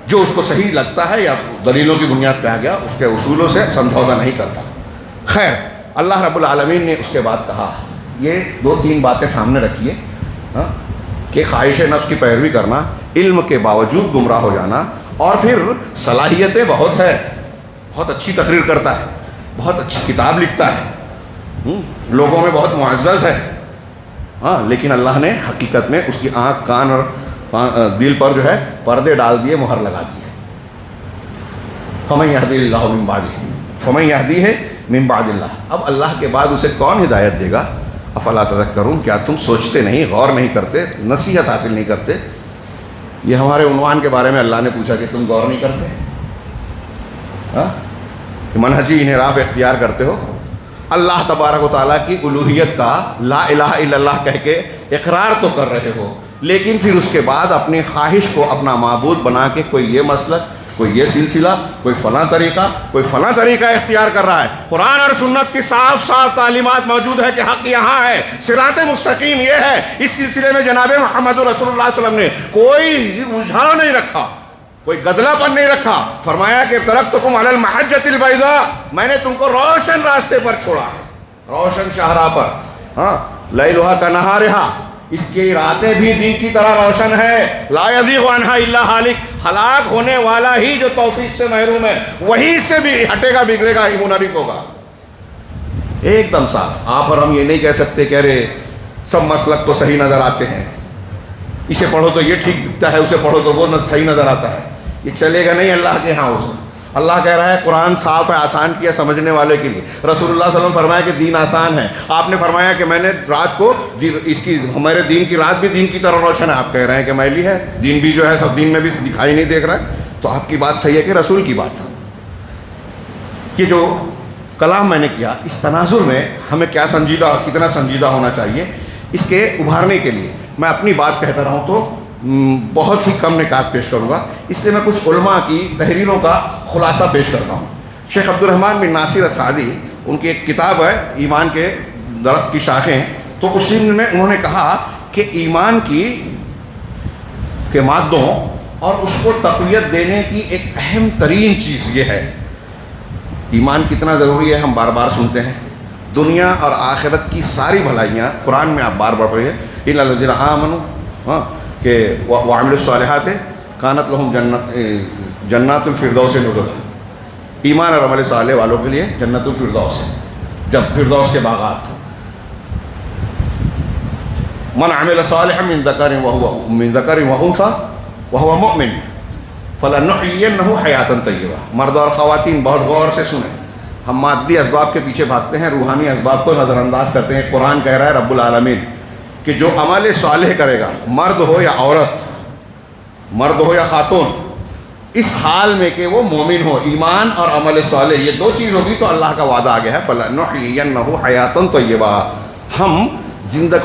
جو اس کو صحیح لگتا ہے یا دلیلوں کی بنیاد پہ آ گیا، اس کے اصولوں سے سمجھوتا نہیں کرتا. خیر، اللہ رب العالمین نے اس کے بعد کہا، یہ 2-3 باتیں سامنے رکھیے کہ خواہش نفس کی پیروی کرنا، علم کے باوجود گمراہ ہو جانا، اور پھر صلاحیتیں بہت ہے، بہت اچھی تقریر کرتا ہے، بہت اچھی کتاب لکھتا ہے، لوگوں میں بہت معزز ہے، لیکن اللہ نے حقیقت میں اس کی آنکھ، کان اور دل پر جو ہے پردے ڈال دیے، مہر لگا دیے. فَمَن يَهْدِهِ اللَّهُ مِن بَعْدِهِ، فَمَن يَهْدِهِ مِن بَعْدِ اللَّهِ. اب اللہ کے بعد اسے کون ہدایت دے گا؟ افلا تذکرون، کیا تم سوچتے نہیں، غور نہیں کرتے، نصیحت حاصل نہیں کرتے؟ یہ ہمارے عنوان کے بارے میں اللہ نے پوچھا کہ تم غور نہیں کرتے، کہ منہجی انحراف اختیار کرتے ہو. اللہ تبارک و تعالیٰ کی الوہیت کا لا الہ الا اللہ کہہ کے اقرار تو کر رہے ہو، لیکن پھر اس کے بعد اپنی خواہش کو اپنا معبود بنا کے کوئی یہ مسلک، کوئی یہ سلسلہ، کوئی فلاں طریقہ اختیار کر رہا ہے. قرآن اور سنت کی صاف صاف تعلیمات موجود ہے کہ حق یہاں ہے، صراط مستقیم یہ ہے. اس سلسلے میں جناب محمد رسول اللہ صلی اللہ علیہ وسلم نے کوئی الجھاؤ نہیں رکھا، کوئی گدلا پن نہیں رکھا. فرمایا کہ ترکتکم علی المحجۃ البیضاء، میں نے تم کو روشن راستے پر چھوڑا ہے، روشن شاہراہ پر، لیلھا کنہارھا، اس کی راتیں بھی دین کی طرح روشن ہے. لا یزیغ عنہا الا ہالک. ہلاک ہونے والا ہی جو توفیق سے محروم ہے وہی سے بھی ہٹے گا, بگڑے گا, منحرف ہوگا. ایک دم صاف. آپ اور ہم یہ نہیں کہہ سکتے کہ ارے سب مسلک تو صحیح نظر آتے ہیں, اسے پڑھو تو یہ ٹھیک دکھتا ہے, اسے پڑھو تو وہ صحیح نظر آتا ہے. یہ چلے گا نہیں اللہ کے ہاں. اللہ کہہ رہا ہے قرآن صاف ہے, آسان کیا سمجھنے والے کے لیے. رسول اللہ صلی اللہ علیہ وسلم فرمایا کہ دین آسان ہے. آپ نے فرمایا کہ میں نے رات کو اس کی ہمارے دین کی رات بھی دین کی طرح روشن ہے. آپ کہہ رہے ہیں کہ میلی ہے, دین بھی جو ہے سب دین میں بھی دکھائی نہیں دیکھ رہا ہے. تو آپ کی بات صحیح ہے کہ رسول کی بات. یہ جو کلام میں نے کیا اس تناظر میں ہمیں کیا سنجیدہ, کتنا سنجیدہ ہونا چاہیے, اس کے ابھارنے کے لیے میں اپنی بات کہتا رہا ہوں تو بہت ہی کم نکات پیش کروں گا. اس لیے میں کچھ علماء کی تحریروں کا خلاصہ پیش کرتا ہوں. شیخ عبد الرحمن بن ناصر السعدی, ان کی ایک کتاب ہے ایمان کے درخت کی شاخیں, تو اسی میں انہوں نے کہا کہ ایمان کے مادوں اور اس کو تقویت دینے کی ایک اہم ترین چیز یہ ہے. ایمان کتنا ضروری ہے ہم بار بار سنتے ہیں. دنیا اور آخرت کی ساری بھلائیاں قرآن میں آپ بار بار پڑھیں. ان الذین آمنوا کہ وعملوا الصالحات کانت لهم جنات الفردوس نزلا. ایمان اور عمل صالح والوں کے لیے جنت الفردوس ہے, جب فردوس کے باغات. من عمل صالحا من ذکر وانثى وهو مؤمن فلنحيينه حیاتا طیبہ. مرد اور خواتین بہت غور سے سنیں. ہم مادی اسباب کے پیچھے بھاگتے ہیں, روحانی اسباب کو نظر انداز کرتے ہیں. قرآن کہہ رہا ہے رب العالمین کہ جو عمل صالح کرے گا, مرد ہو یا عورت, مرد ہو یا خاتون, اس حال میں کہ وہ مومن ہو, ایمان اور عمل صالح یہ دو چیز ہوگی تو اللہ کا وعدہ آ گیا ہے فَلَنُحْيِيَنَّهُ حَيَاتًا طَيِّبَةً. ہم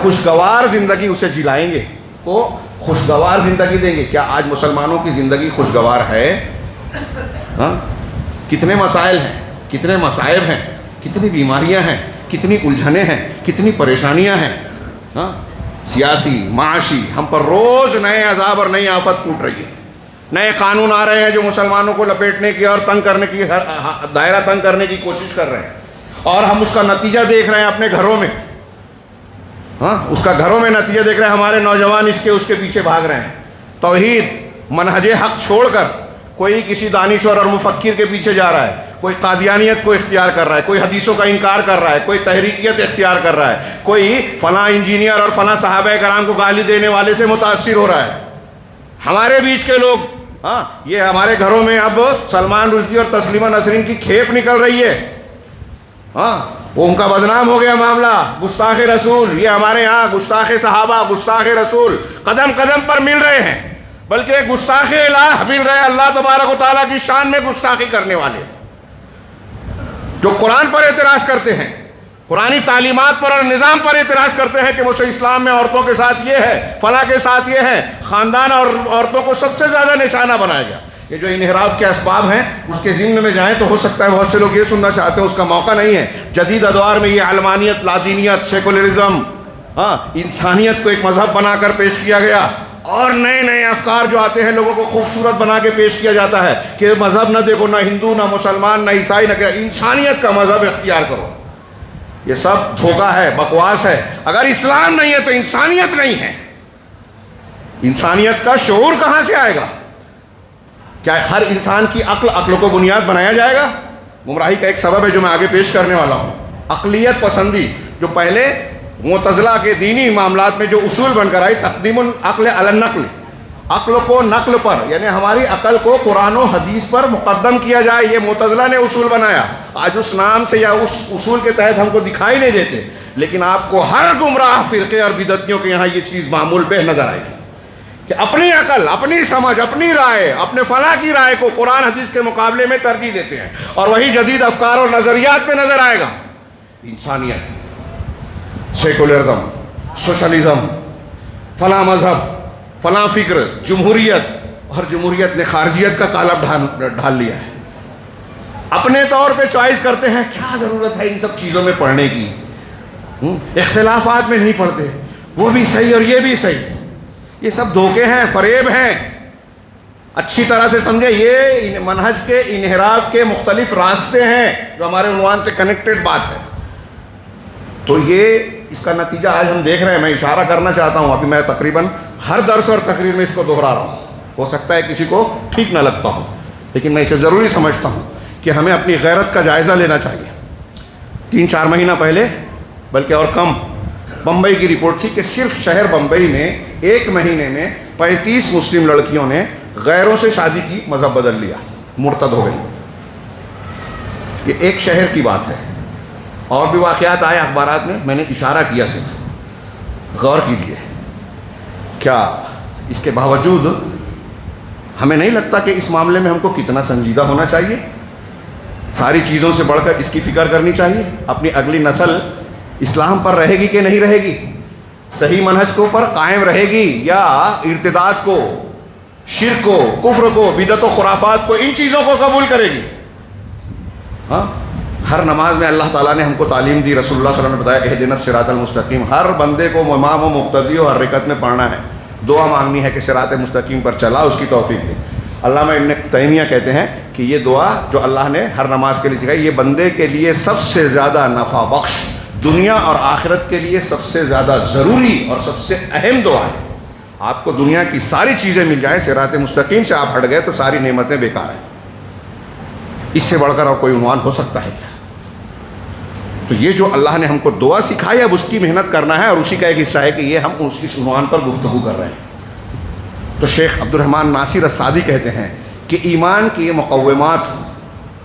خوشگوار زندگی اسے جلائیں گے, کو خوشگوار زندگی دیں گے. کیا آج مسلمانوں کی زندگی خوشگوار ہے؟ کتنے مسائل ہیں, کتنے مصائب ہیں, کتنی بیماریاں ہیں, کتنی الجھنیں ہیں, کتنی پریشانیاں ہیں, سیاسی, معاشی. ہم پر روز نئے عذاب اور نئی آفت ٹوٹ رہی ہے. نئے قانون آ رہے ہیں جو مسلمانوں کو لپیٹنے کی اور تنگ کرنے کی, دائرہ تنگ کرنے کی کوشش کر رہے ہیں, اور ہم اس کا نتیجہ دیکھ رہے ہیں اپنے گھروں میں. اس کا گھروں میں نتیجہ دیکھ رہے ہیں. ہمارے نوجوان اس کے پیچھے بھاگ رہے ہیں. توحید منہج حق چھوڑ کر کوئی کسی دانشور اور مفکر کے پیچھے جا رہا ہے, کوئی قادیانیت کو اختیار کر رہا ہے, کوئی حدیثوں کا انکار کر رہا ہے, کوئی تحریکیت اختیار کر رہا ہے, کوئی فلاں انجینئر اور فلاں صحابہ کرام کو گالی دینے والے سے متاثر ہو رہا ہے. ہمارے بیچ کے لوگ, یہ ہمارے گھروں میں اب سلمان رشدی اور تسلیمہ نسرین کی کھیپ نکل رہی ہے. وہ ان کا بدنام ہو گیا معاملہ. گستاخ رسول, یہ ہمارے ہاں گستاخ صحابہ, گستاخ رسول قدم قدم پر مل رہے ہیں, بلکہ گستاخ الہ مل رہے ہیں اللہ تبارک و تعالیٰ کی شان میں گستاخی کرنے والے, جو قرآن پر اعتراض کرتے ہیں, قرآنی تعلیمات پر اور نظام پر اعتراض کرتے ہیں کہ وہ اسلام میں عورتوں کے ساتھ یہ ہے, فلاں کے ساتھ یہ ہے. خاندان اور عورتوں کو سب سے زیادہ نشانہ بنایا گیا. یہ جو انحراف کے اسباب ہیں اس کے ضمن میں جائیں تو ہو سکتا ہے بہت سے لوگ یہ سننا چاہتے ہیں, اس کا موقع نہیں ہے. جدید ادوار میں یہ علمانیت, لادینیت, سیکولرزم, انسانیت کو ایک مذہب بنا کر پیش کیا گیا, اور نئے نئے افکار جو آتے ہیں لوگوں کو خوبصورت بنا کے پیش کیا جاتا ہے کہ مذہب نہ دیکھو, نہ ہندو, نہ مسلمان, نہ عیسائی, نہ کہ انسانیت کا مذہب اختیار کرو. یہ سب دھوکہ ہے, بکواس ہے. اگر اسلام نہیں ہے تو انسانیت نہیں ہے. انسانیت کا شعور کہاں سے آئے گا؟ کیا ہر انسان کی عقل کو بنیاد بنایا جائے گا؟ گمراہی کا ایک سبب ہے جو میں آگے پیش کرنے والا ہوں. عقلیت پسندی, جو پہلے معتزلہ کے دینی معاملات میں جو اصول بن کر آئی, تقدیم العقل علی النقل, عقل کو نقل پر, یعنی ہماری عقل کو قرآن و حدیث پر مقدم کیا جائے, یہ معتزلہ نے اصول بنایا. آج اس نام سے یا اس اصول کے تحت ہم کو دکھائی نہیں دیتے, لیکن آپ کو ہر گمراہ فرقے اور بدعتیوں کے یہاں یہ چیز معمول بہ نظر آئے گی کہ اپنی عقل, اپنی سمجھ, اپنی رائے, اپنے فلاں کی رائے کو قرآن حدیث کے مقابلے میں ترجیح دیتے ہیں, اور وہی جدید افکار اور نظریات پہ نظر آئے گا. انسانیت, سیکولرزم, سوشلزم, فلاں مذہب, فلاں فکر, جمہوریت, اور جمہوریت نے خارجیت کا قالب ڈھال لیا ہے. اپنے طور پہ چوائس کرتے ہیں. کیا ضرورت ہے ان سب چیزوں میں پڑھنے کی؟ اختلافات میں نہیں پڑھتے, وہ بھی صحیح اور یہ بھی صحیح. یہ سب دھوکے ہیں, فریب ہیں. اچھی طرح سے سمجھے, یہ منہج کے انحراف کے مختلف راستے ہیں جو ہمارے عنوان سے کنیکٹڈ بات ہے. تو یہ اس کا نتیجہ آج ہم دیکھ رہے ہیں. میں اشارہ کرنا چاہتا ہوں, ابھی میں تقریباً ہر درس اور تقریر میں اس کو دہرا رہا ہوں, ہو سکتا ہے کسی کو ٹھیک نہ لگتا ہو, لیکن میں اسے ضروری سمجھتا ہوں کہ ہمیں اپنی غیرت کا جائزہ لینا چاہیے. 3-4 مہینہ پہلے, بلکہ اور کم, بمبئی کی رپورٹ تھی کہ صرف شہر بمبئی میں 1 مہینے میں 35 مسلم لڑکیوں نے غیروں سے شادی کی, مذہب بدل لیا, مرتد ہو گئی. یہ ایک شہر کی بات ہے. اور بھی واقعات آئے اخبارات میں, میں نے اشارہ کیا صرف. غور کیجئے, کیا اس کے باوجود ہمیں نہیں لگتا کہ اس معاملے میں ہم کو کتنا سنجیدہ ہونا چاہیے؟ ساری چیزوں سے بڑھ کر اس کی فکر کرنی چاہیے. اپنی اگلی نسل اسلام پر رہے گی کہ نہیں رہے گی؟ صحیح منہج کو پر قائم رہے گی یا ارتداد کو, شرک کو, کفر کو, بدعت و خرافات کو, ان چیزوں کو قبول کرے گی؟ ہاں, ہر نماز میں اللہ تعالیٰ نے ہم کو تعلیم دی, رسول اللہ صلی اللہ علیہ وسلم نے بتایا اہدنا الصراط المستقیم. ہر بندے کو امام و مقتدی و ہر رکعت میں پڑھنا ہے. دعا مانگنی ہے کہ صراط مستقیم پر چلا, اس کی توفیق دے. علامہ ابن تیمیہ کہتے ہیں کہ یہ دعا جو اللہ نے ہر نماز کے لیے سکھائی, یہ بندے کے لیے سب سے زیادہ نفع بخش, دنیا اور آخرت کے لیے سب سے زیادہ ضروری اور سب سے اہم دعا ہے. آپ کو دنیا کی ساری چیزیں مل جائیں, صراط مستقیم سے آپ ہٹ گئے تو ساری نعمتیں بیکار ہیں. اس سے بڑھ کر اور کوئی عنوان ہو سکتا ہے کیا؟ تو یہ جو اللہ نے ہم کو دعا سکھائی, اب اس کی محنت کرنا ہے, اور اسی کا ایک حصہ ہے کہ یہ ہم اس عنوان پر گفتگو کر رہے ہیں. تو شیخ عبد الرحمن ناصر السعدی کہتے ہیں کہ ایمان کی مقومات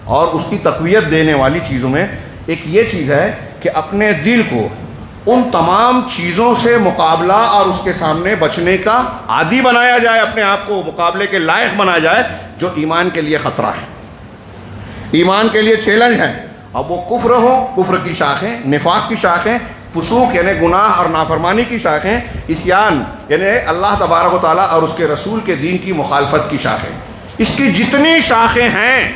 اور اس کی تقویت دینے والی چیزوں میں ایک یہ چیز ہے کہ اپنے دل کو ان تمام چیزوں سے مقابلہ اور اس کے سامنے بچنے کا عادی بنایا جائے, اپنے آپ کو مقابلے کے لائق بنایا جائے, جو ایمان کے لیے خطرہ ہے, ایمان کے لیے چیلنج ہے. اب وہ کفر ہو, کفر کی شاخیں, نفاق کی شاخیں, فسوق یعنی گناہ اور نافرمانی کی شاخیں, عصیان یعنی اللہ تبارک و تعالیٰ اور اس کے رسول کے دین کی مخالفت کی شاخیں. اس کی جتنی شاخیں ہیں,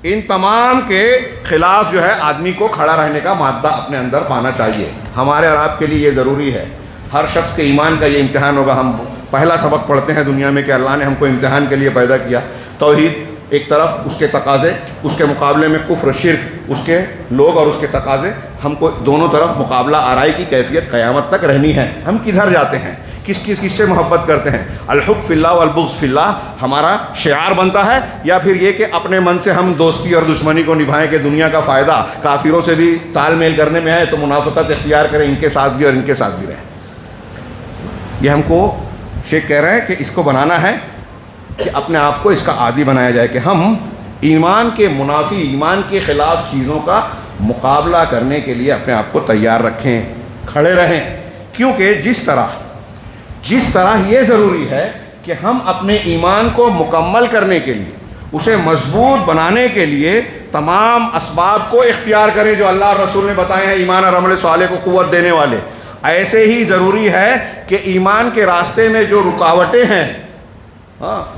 ان تمام کے خلاف جو ہے آدمی کو کھڑا رہنے کا مادہ اپنے اندر پانا چاہیے. ہمارے اور آپ کے لیے یہ ضروری ہے. ہر شخص کے ایمان کا یہ امتحان ہوگا. ہم پہلا سبق پڑھتے ہیں دنیا میں کہ اللہ نے ہم کو امتحان کے لیے پیدا کیا. توحید ایک طرف, اس کے تقاضے, اس کے مقابلے میں کفر شرک, اس کے لوگ اور اس کے تقاضے. ہم کو دونوں طرف مقابلہ آرائی کی کیفیت قیامت تک رہنی ہے. ہم کدھر جاتے ہیں, کس سے محبت کرتے ہیں؟ الحب فی اللہ والبغض فی اللہ ہمارا شعار بنتا ہے, یا پھر یہ کہ اپنے من سے ہم دوستی اور دشمنی کو نبھائیں کہ دنیا کا فائدہ کافروں سے بھی تال میل کرنے میں ہے تو منافقت اختیار کریں, ان کے ساتھ بھی اور ان کے ساتھ بھی رہیں. یہ ہم کو شیخ کہہ رہے ہیں کہ اس کو بنانا ہے کہ اپنے آپ کو اس کا عادی بنایا جائے کہ ہم ایمان کے منافی, ایمان کے خلاف چیزوں کا مقابلہ کرنے کے لیے اپنے آپ کو تیار رکھیں, کھڑے رہیں. کیونکہ جس طرح یہ ضروری ہے کہ ہم اپنے ایمان کو مکمل کرنے کے لیے, اسے مضبوط بنانے کے لیے تمام اسباب کو اختیار کریں جو اللہ اور رسول نے بتائے ہیں ایمان اور عمل صالح کو قوت دینے والے, ایسے ہی ضروری ہے کہ ایمان کے راستے میں جو رکاوٹیں ہیں,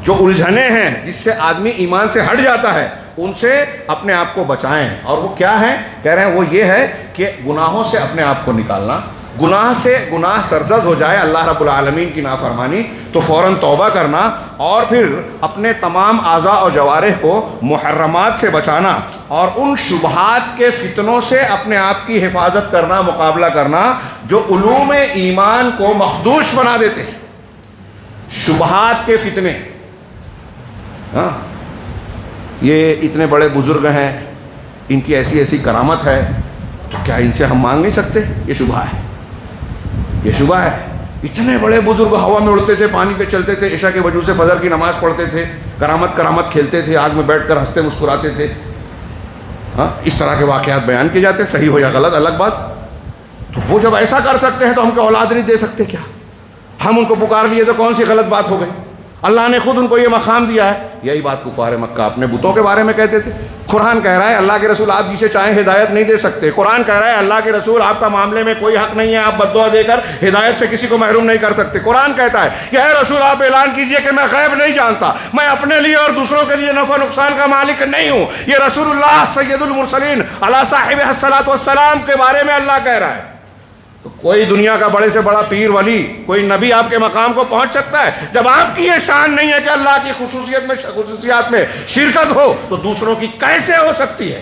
جو الجھنیں ہیں, جس سے آدمی ایمان سے ہٹ جاتا ہے, ان سے اپنے آپ کو بچائیں. اور وہ کیا ہے؟ کہہ رہے ہیں وہ یہ ہے کہ گناہوں سے اپنے آپ کو نکالنا. گناہ سرزد ہو جائے اللہ رب العالمین کی نافرمانی تو فوراً توبہ کرنا, اور پھر اپنے تمام اعضاء اور جوارح کو محرمات سے بچانا, اور ان شبہات کے فتنوں سے اپنے آپ کی حفاظت کرنا, مقابلہ کرنا جو علوم ایمان کو مخدوش بنا دیتے ہیں. شبہات کے فتنے, یہ اتنے بڑے بزرگ ہیں, ان کی ایسی ایسی کرامت ہے, تو کیا ان سے ہم مانگ نہیں سکتے؟ یہ شبہ ہے, یہ شبہ ہے. اتنے بڑے بزرگ ہوا میں اڑتے تھے, پانی پہ چلتے تھے, عشاء کے وجہ سے فجر کی نماز پڑھتے تھے, کرامت کھیلتے تھے, آگ میں بیٹھ کر ہنستے مسکراتے تھے. اس طرح کے واقعات بیان کیے جاتے, صحیح ہو یا غلط الگ بات. تو وہ جب ایسا کر سکتے ہیں تو ہم کو اولاد نہیں دے سکتے کیا؟ ہم ان کو پکار لیے تو کون سی غلط بات ہو گئی؟ اللہ نے خود ان کو یہ مقام دیا ہے. یہی بات کفار مکہ اپنے بتوں کے بارے میں کہتے تھے. قرآن کہہ رہا ہے اللہ کے رسول آپ جسے چاہیں ہدایت نہیں دے سکتے. قرآن کہہ رہا ہے اللہ کے رسول آپ کا معاملے میں کوئی حق نہیں ہے, آپ بد دعا دے کر ہدایت سے کسی کو محروم نہیں کر سکتے. قرآن کہتا ہے کہ اے رسول آپ اعلان کیجئے کہ میں غیب نہیں جانتا, میں اپنے لیے اور دوسروں کے لیے نفع نقصان کا مالک نہیں ہوں. یہ رسول اللہ سید المرسلین علی صاحب الصلاۃ والسلام کے بارے میں اللہ کہہ رہا ہے. تو کوئی دنیا کا بڑے سے بڑا پیر ولی, کوئی نبی آپ کے مقام کو پہنچ سکتا ہے؟ جب آپ کی یہ شان نہیں ہے کہ اللہ کی خصوصیات میں شرکت ہو, تو دوسروں کی کیسے ہو سکتی ہے؟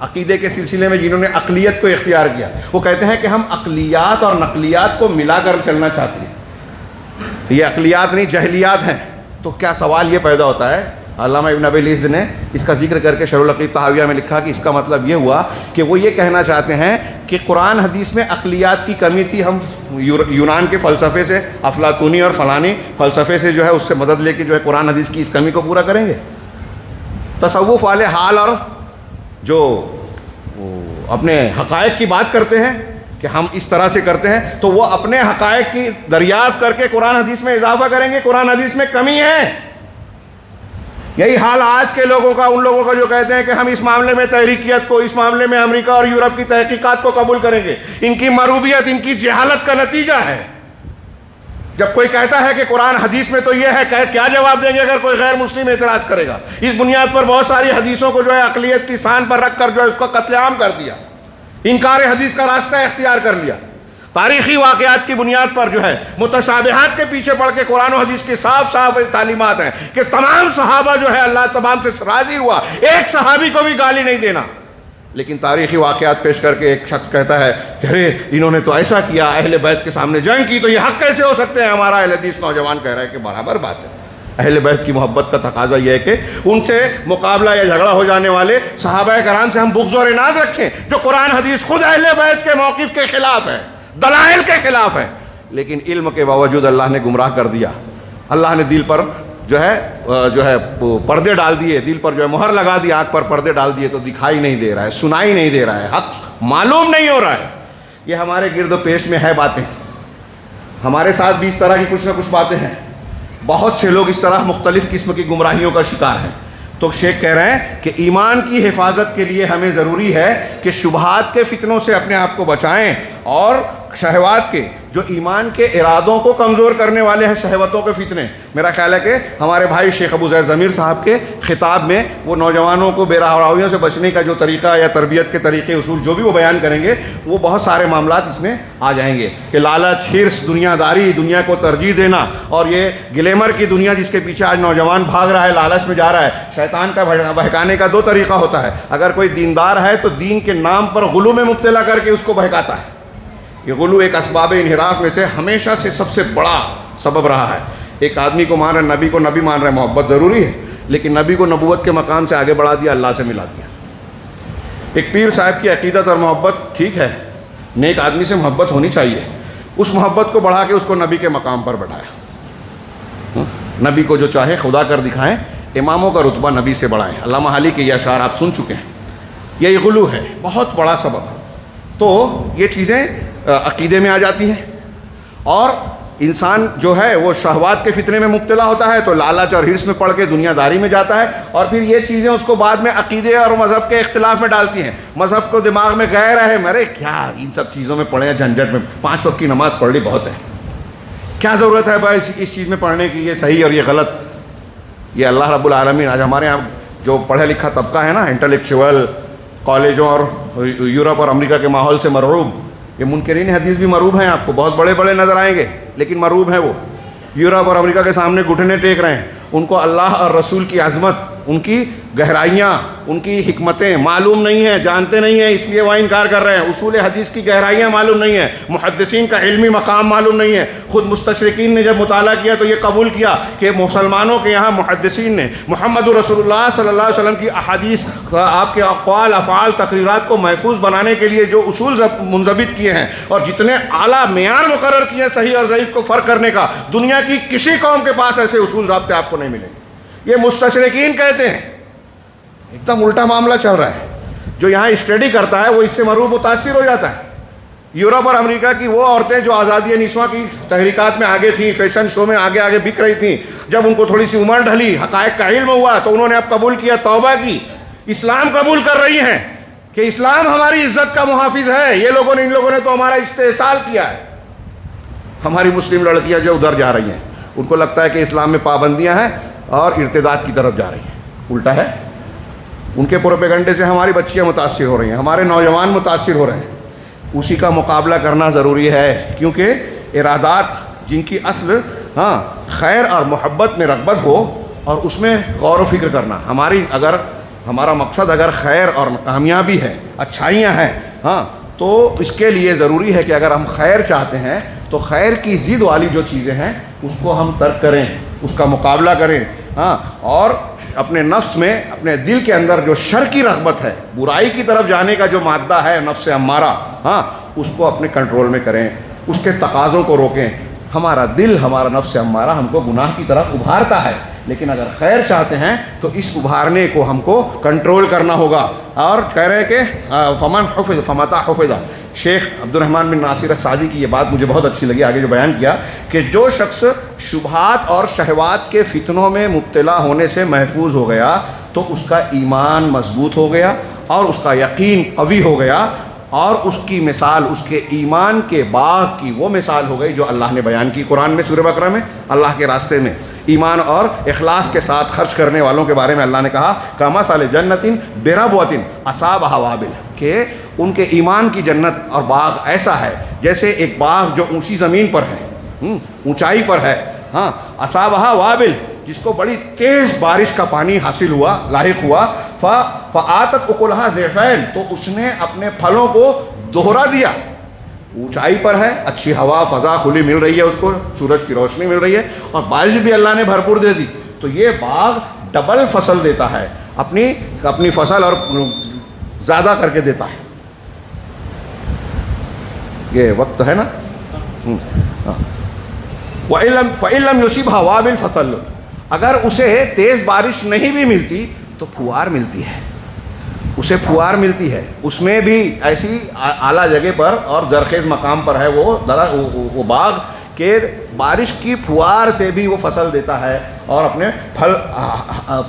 عقیدے کے سلسلے میں جنہوں نے عقلیت کو اختیار کیا، وہ کہتے ہیں کہ ہم عقلیات اور نقلیات کو ملا کر چلنا چاہتے ہیں، یہ عقلیات نہیں جہلیات ہیں۔ تو کیا سوال یہ پیدا ہوتا ہے، علامہ ابن ابی العز نے اس کا ذکر کر کے شرح العقیدہ طحاویہ میں لکھا کہ اس کا مطلب یہ ہوا کہ وہ یہ کہنا چاہتے ہیں کہ قرآن حدیث میں عقلیات کی کمی تھی، ہم یونان کے فلسفے سے، افلاطونی اور فلانی فلسفے سے جو ہے اس سے مدد لے کے جو ہے قرآن حدیث کی اس کمی کو پورا کریں گے۔ تصوف والے حال اور جو اپنے حقائق کی بات کرتے ہیں کہ ہم اس طرح سے کرتے ہیں، تو وہ اپنے حقائق کی دریافت کر کے قرآن حدیث میں اضافہ کریں گے، قرآن حدیث میں کمی ہے۔ یہی حال آج کے لوگوں کا، ان لوگوں کا جو کہتے ہیں کہ ہم اس معاملے میں تحریکیت کو، اس معاملے میں امریکہ اور یورپ کی تحقیقات کو قبول کریں گے۔ ان کی مروبیت، ان کی جہالت کا نتیجہ ہے۔ جب کوئی کہتا ہے کہ قرآن حدیث میں تو یہ ہے، کیا جواب دیں گے اگر کوئی غیر مسلم اعتراض کرے گا؟ اس بنیاد پر بہت ساری حدیثوں کو جو ہے عقلیت کی شان پر رکھ کر جو ہے اس کو قتل عام کر دیا، انکار حدیث کا راستہ اختیار کر لیا۔ تاریخی واقعات کی بنیاد پر جو ہے متشابہات کے پیچھے پڑھ کے قرآن و حدیث کی صاف صاف تعلیمات ہیں کہ تمام صحابہ جو ہے اللہ تمام سے راضی ہوا، ایک صحابی کو بھی گالی نہیں دینا۔ لیکن تاریخی واقعات پیش کر کے ایک شخص کہتا ہے کہ ارے انہوں نے تو ایسا کیا، اہل بیت کے سامنے جنگ کی، تو یہ حق کیسے ہو سکتے ہیں؟ ہمارا اہل حدیث نوجوان کہہ رہا ہے کہ برابر بات ہے۔ اہل بیت کی محبت کا تقاضا یہ ہے کہ ان سے مقابلہ یا جھگڑا ہو جانے والے صحابہ کرام سے ہم بغض اور اناد رکھیں، جو قرآن حدیث خود اہل بیت کے موقف کے خلاف ہے، دلائل کے خلاف ہے، لیکن علم کے باوجود اللہ نے گمراہ کر دیا۔ اللہ نے دل پر جو ہے پردے ڈال دیے، دل پر جو ہے مہر لگا دی، آنکھ پر پردے ڈال دیے، تو دکھائی نہیں دے رہا ہے، سنائی نہیں دے رہا ہے، حق معلوم نہیں ہو رہا ہے۔ یہ ہمارے گرد و پیش میں ہے باتیں، ہمارے ساتھ بھی اس طرح کی کچھ نہ کچھ باتیں ہیں۔ بہت سے لوگ اس طرح مختلف قسم کی گمراہیوں کا شکار ہیں۔ تو شیخ کہہ رہے ہیں کہ ایمان کی حفاظت کے لیے ہمیں ضروری ہے کہ شبہات کے فتنوں سے اپنے آپ کو بچائیں، اور شہوات کے جو ایمان کے ارادوں کو کمزور کرنے والے ہیں، شہوتوں کے فتنے۔ میرا خیال ہے کہ ہمارے بھائی شیخ ابو زید ضمیر صاحب کے خطاب میں وہ نوجوانوں کو بے راہرویوں سے بچنے کا جو طریقہ یا تربیت کے طریقے اصول جو بھی وہ بیان کریں گے، وہ بہت سارے معاملات اس میں آ جائیں گے کہ لالچ، حرص، دنیا داری، دنیا کو ترجیح دینا، اور یہ گلیمر کی دنیا جس کے پیچھے آج نوجوان بھاگ رہا ہے، لالچ میں جا رہا ہے۔ شیطان کا بہکانے کا دو طریقہ ہوتا ہے، اگر کوئی دیندار ہے تو دین کے نام پر غلو میں مبتلا کر کے اس کو بہکاتا ہے۔ یہ غلو ایک اسباب انحراف میں سے ہمیشہ سے سب سے بڑا سبب رہا ہے۔ ایک آدمی کو مان رہے، نبی کو نبی مان رہے، محبت ضروری ہے، لیکن نبی کو نبوت کے مقام سے آگے بڑھا دیا، اللہ سے ملا دیا۔ ایک پیر صاحب کی عقیدت اور محبت ٹھیک ہے، نیک آدمی سے محبت ہونی چاہیے، اس محبت کو بڑھا کے اس کو نبی کے مقام پر بڑھایا۔ نبی کو جو چاہے خدا کر دکھائیں، اماموں کا رتبہ نبی سے بڑھائیں۔ علامہ حالی کے یہ اشعار آپ سن چکے ہیں۔ یہی غلو ہے، بہت بڑا سبب ہے۔ تو یہ چیزیں عقیدے میں آ جاتی ہیں، اور انسان جو ہے وہ شہوات کے فتنے میں مبتلا ہوتا ہے تو لالچ اور حرص میں پڑھ کے دنیا داری میں جاتا ہے، اور پھر یہ چیزیں اس کو بعد میں عقیدے اور مذہب کے اختلاف میں ڈالتی ہیں۔ مذہب کو دماغ میں غیر ہے، مرے کیا ان سب چیزوں میں پڑھیں، جھنجھٹ میں 5 وقت کی نماز پڑھ لی بہت ہے، کیا ضرورت ہے بھائی اس چیز میں پڑھنے کی، یہ صحیح اور یہ غلط۔ یہ اللہ رب العالمین آج ہمارے یہاں جو پڑھا لکھا طبقہ ہے نا، انٹلیکچوئل، کالجوں اور یورپ اور امریکہ کے ماحول سے مرعوب، یہ منکرین حدیث بھی مرعوب ہیں، آپ کو بہت بڑے بڑے نظر آئیں گے لیکن مرعوب ہیں۔ وہ یورپ اور امریکہ کے سامنے گھٹنے ٹیک رہے ہیں، ان کو اللہ اور رسول کی عظمت، ان کی گہرائیاں، ان کی حکمتیں معلوم نہیں ہیں، جانتے نہیں ہیں، اس لیے وہ انکار کر رہے ہیں۔ اصول حدیث کی گہرائیاں معلوم نہیں ہیں، محدثین کا علمی مقام معلوم نہیں ہے۔ خود مستشرقین نے جب مطالعہ کیا تو یہ قبول کیا کہ مسلمانوں کے یہاں محدثین نے محمد رسول اللہ صلی اللہ علیہ وسلم کی احادیث، آپ کے اقوال، افعال، تقریرات کو محفوظ بنانے کے لیے جو اصول منضبط کیے ہیں اور جتنے اعلیٰ معیار مقرر کیے ہیں صحیح اور ضعیف کو فرق کرنے کا، دنیا کی کسی قوم کے پاس ایسے اصول ضابطے آپ کو نہیں ملیں گے۔ یہ مستشرقین کہتے ہیں، ایک دم الٹا معاملہ چل رہا ہے۔ جو یہاں اسٹڈی کرتا ہے وہ اس سے مرعوب متاثر ہو جاتا ہے۔ یورپ اور امریکہ کی وہ عورتیں جو آزادی نسواں کی تحریکات میں آگے تھیں، فیشن شو میں آگے آگے بک رہی تھیں، جب ان کو تھوڑی سی عمر ڈھلی، حقائق کا علم ہوا تو انہوں نے اب قبول کیا، توبہ کی، اسلام قبول کر رہی ہیں کہ اسلام ہماری عزت کا محافظ ہے۔ یہ لوگوں نے، ان لوگوں نے تو ہمارا استحصال کیا ہے۔ ہماری مسلم لڑکیاں جو ادھر جا رہی ہیں، ان کو لگتا ہے کہ اسلام میں پابندیاں ہیں اور ارتداد کی طرف جا رہی ہیں، الٹا ہے۔ ان کے پروپیگنڈے سے ہماری بچیاں متاثر ہو رہی ہیں، ہمارے نوجوان متاثر ہو رہے ہیں۔ اسی کا مقابلہ کرنا ضروری ہے، کیونکہ ارادات جن کی اصل خیر اور محبت میں رغبت ہو اور اس میں غور و فکر کرنا، ہماری اگر ہمارا مقصد اگر خیر اور کامیابی ہے، اچھائیاں ہیں، ہاں، تو اس کے لیے ضروری ہے کہ اگر ہم خیر چاہتے ہیں تو خیر کی ضد والی جو چیزیں ہیں اس کو ہم ترک کریں، اس کا مقابلہ کریں، ہاں، اور اپنے نفس میں، اپنے دل کے اندر جو شر کی رغبت ہے، برائی کی طرف جانے کا جو مادہ ہے نفس امارہ، ہاں، اس کو اپنے کنٹرول میں کریں، اس کے تقاضوں کو روکیں۔ ہمارا دل، ہمارا نفس امارہ ہم کو گناہ کی طرف ابھارتا ہے، لیکن اگر خیر چاہتے ہیں تو اس ابھارنے کو ہم کو کنٹرول کرنا ہوگا۔ اور کہہ رہے ہیں کہ فمن حفظ فمتى حفظ۔ شیخ عبد الرحمن بن ناصر السعدی کی یہ بات مجھے بہت اچھی لگی، آگے جو بیان کیا کہ جو شخص شبہات اور شہوات کے فتنوں میں مبتلا ہونے سے محفوظ ہو گیا تو اس کا ایمان مضبوط ہو گیا اور اس کا یقین قوی ہو گیا، اور اس کی مثال، اس کے ایمان کے باغ کی وہ مثال ہو گئی جو اللہ نے بیان کی قرآن میں سورہ بقرہ میں۔ اللہ کے راستے میں ایمان اور اخلاص کے ساتھ خرچ کرنے والوں کے بارے میں اللہ نے کہا کمثل جنۃ بربوۃ اصابھا وابل، کہ ان کے ایمان کی جنت اور باغ ایسا ہے جیسے ایک باغ جو اونچی زمین پر ہے، اونچائی پر ہے، ہاں، اصابھا وابل، جس کو بڑی تیز بارش کا پانی حاصل ہوا، لاحق ہوا، فآتت اکلھا ضعفین، تو اس نے اپنے پھلوں کو دوہرا دیا۔ اونچائی پر ہے، اچھی ہوا فضا کھلی مل رہی ہے، اس کو سورج کی روشنی مل رہی ہے، اور بارش بھی اللہ نے بھرپور دے دی، تو یہ باغ ڈبل فصل دیتا ہے، اپنی فصل اور زیادہ کر کے دیتا ہے۔ یہ وقت ہے نا۔ فَإِن لَّمْ يُصِبْهَا وَابِلٌ فَطَلٌّ، اگر اسے تیز بارش نہیں بھی ملتی تو پھوار ملتی ہے، اسے پھوار ملتی ہے، اس میں بھی ایسی اعلیٰ جگہ پر اور زرخیز مقام پر ہے وہ باغ کہ بارش کی پھوار سے بھی وہ فصل دیتا ہے اور اپنے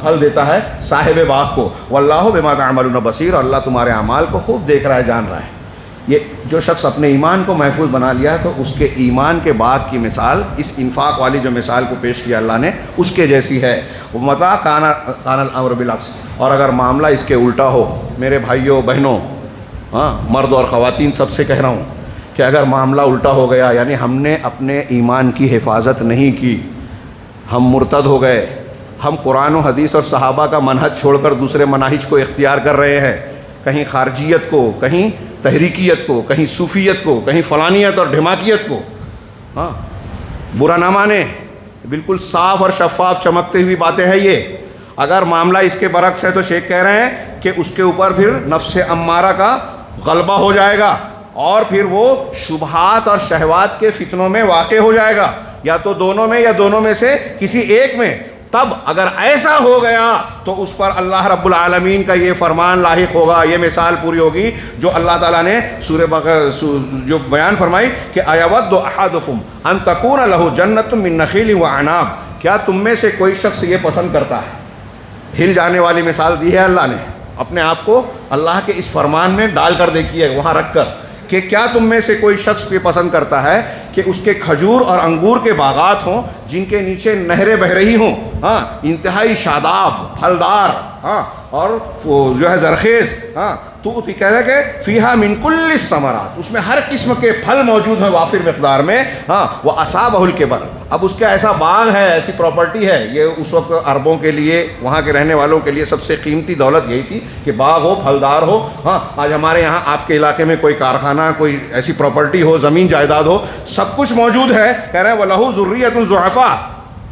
پھل دیتا ہے صاحب باغ کو۔ واللہ بما تعملون بصیر، اور اللہ تمہارے اعمال کو خوب دیکھ رہا ہے، جان رہا ہے۔ یہ جو شخص اپنے ایمان کو محفوظ بنا لیا تو اس کے ایمان کے باغ کی مثال، اس انفاق والی جو مثال کو پیش کیا اللہ نے، اس کے جیسی ہے۔ متى کان الامر بالعکس، اور اگر معاملہ اس کے الٹا ہو، میرے بھائیوں بہنوں، ہاں، مرد اور خواتین سب سے کہہ رہا ہوں کہ اگر معاملہ الٹا ہو گیا، یعنی ہم نے اپنے ایمان کی حفاظت نہیں کی، ہم مرتد ہو گئے، ہم قرآن و حدیث اور صحابہ کا منہج چھوڑ کر دوسرے مناہج کو اختیار کر رہے ہیں، کہیں خارجیت کو، کہیں تحریکیت کو، کہیں صوفیت کو، کہیں فلانیت اور ڈھماکیت کو، ہاں، برا نہ مانے، بالکل صاف اور شفاف چمکتے ہوئی باتیں ہیں یہ۔ اگر معاملہ اس کے برعکس ہے تو شیخ کہہ رہے ہیں کہ اس کے اوپر پھر نفس امارہ کا غلبہ ہو جائے گا، اور پھر وہ شبہات اور شہوات کے فتنوں میں واقع ہو جائے گا، یا تو دونوں میں یا دونوں میں سے کسی ایک میں۔ تب اگر ایسا ہو گیا تو اس پر اللہ رب العالمین کا یہ فرمان لاحق ہوگا، یہ مثال پوری ہوگی جو اللہ تعالیٰ نے سورہ بقرہ جو بیان فرمائی کہ ایود احدکم ان تکون لہ جنۃ من نخیل وعناب، کیا تم میں سے کوئی شخص یہ پسند کرتا ہے؟ ہل جانے والی مثال دی ہے اللہ نے، اپنے آپ کو اللہ کے اس فرمان میں ڈال کر دیکھیے وہاں رکھ کر، کہ کیا تم میں سے کوئی شخص یہ پسند کرتا ہے کہ اس کے کھجور اور انگور کے باغات ہوں جن کے نیچے نہریں بہہ رہی ہوں، ہاں، انتہائی شاداب، پھلدار، ہاں، اور جو ہے زرخیز، ہاں، تو کہہ رہے کہ فیہا من کل الثمرات، اس میں ہر قسم کے پھل موجود ہیں وافر مقدار میں، ہاں، وَأَصَابَهُ الْكِبَرُ، اب اس کا ایسا باغ ہے، ایسی پراپرٹی ہے، یہ اس وقت عربوں کے لیے، وہاں کے رہنے والوں کے لیے سب سے قیمتی دولت یہی تھی کہ باغ ہو، پھلدار ہو۔ ہاں، آج ہمارے یہاں آپ کے علاقے میں کوئی کارخانہ، کوئی ایسی پراپرٹی ہو، زمین جائیداد ہو، سب کچھ موجود ہے، کہہ رہے ہیں وَلَهُ ذُرِّيَّةٌ ضُعَفَاء،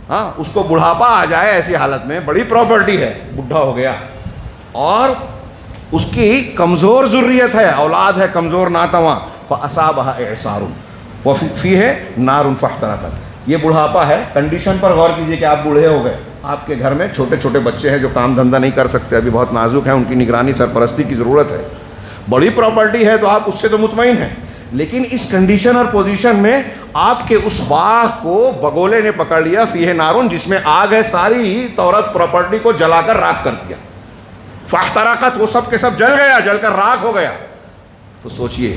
ہاں، اس کو بڑھاپا آ جائے ایسی حالت میں، بڑی پراپرٹی ہے، بڈھا ہو گیا، اور اس کی کمزور ذریت ہے، اولاد ہے کمزور ناتواں، فَأَصَابَهَا إِعْصَارٌ وَفِيهِ نَارٌ فَاحْتَرَقَتْ، یہ بڑھاپا ہے، کنڈیشن پر غور کیجئے کہ آپ بوڑھے ہو گئے، آپ کے گھر میں چھوٹے چھوٹے بچے ہیں جو کام دھندہ نہیں کر سکتے، ابھی بہت نازک ہیں، ان کی نگرانی سرپرستی کی ضرورت ہے، بڑی پراپرٹی ہے تو آپ اس سے تو مطمئن ہیں، لیکن اس کنڈیشن اور پوزیشن میں آپ کے اس باغ کو بگولے نے پکڑ لیا، فیہ نارون، جس میں آگ ہے، ساری تورات پراپرٹی کو جلا کر راکھ کر دیا، فاحترقت، وہ سب کے سب جل گیا، جل کر راکھ ہو گیا، تو سوچئے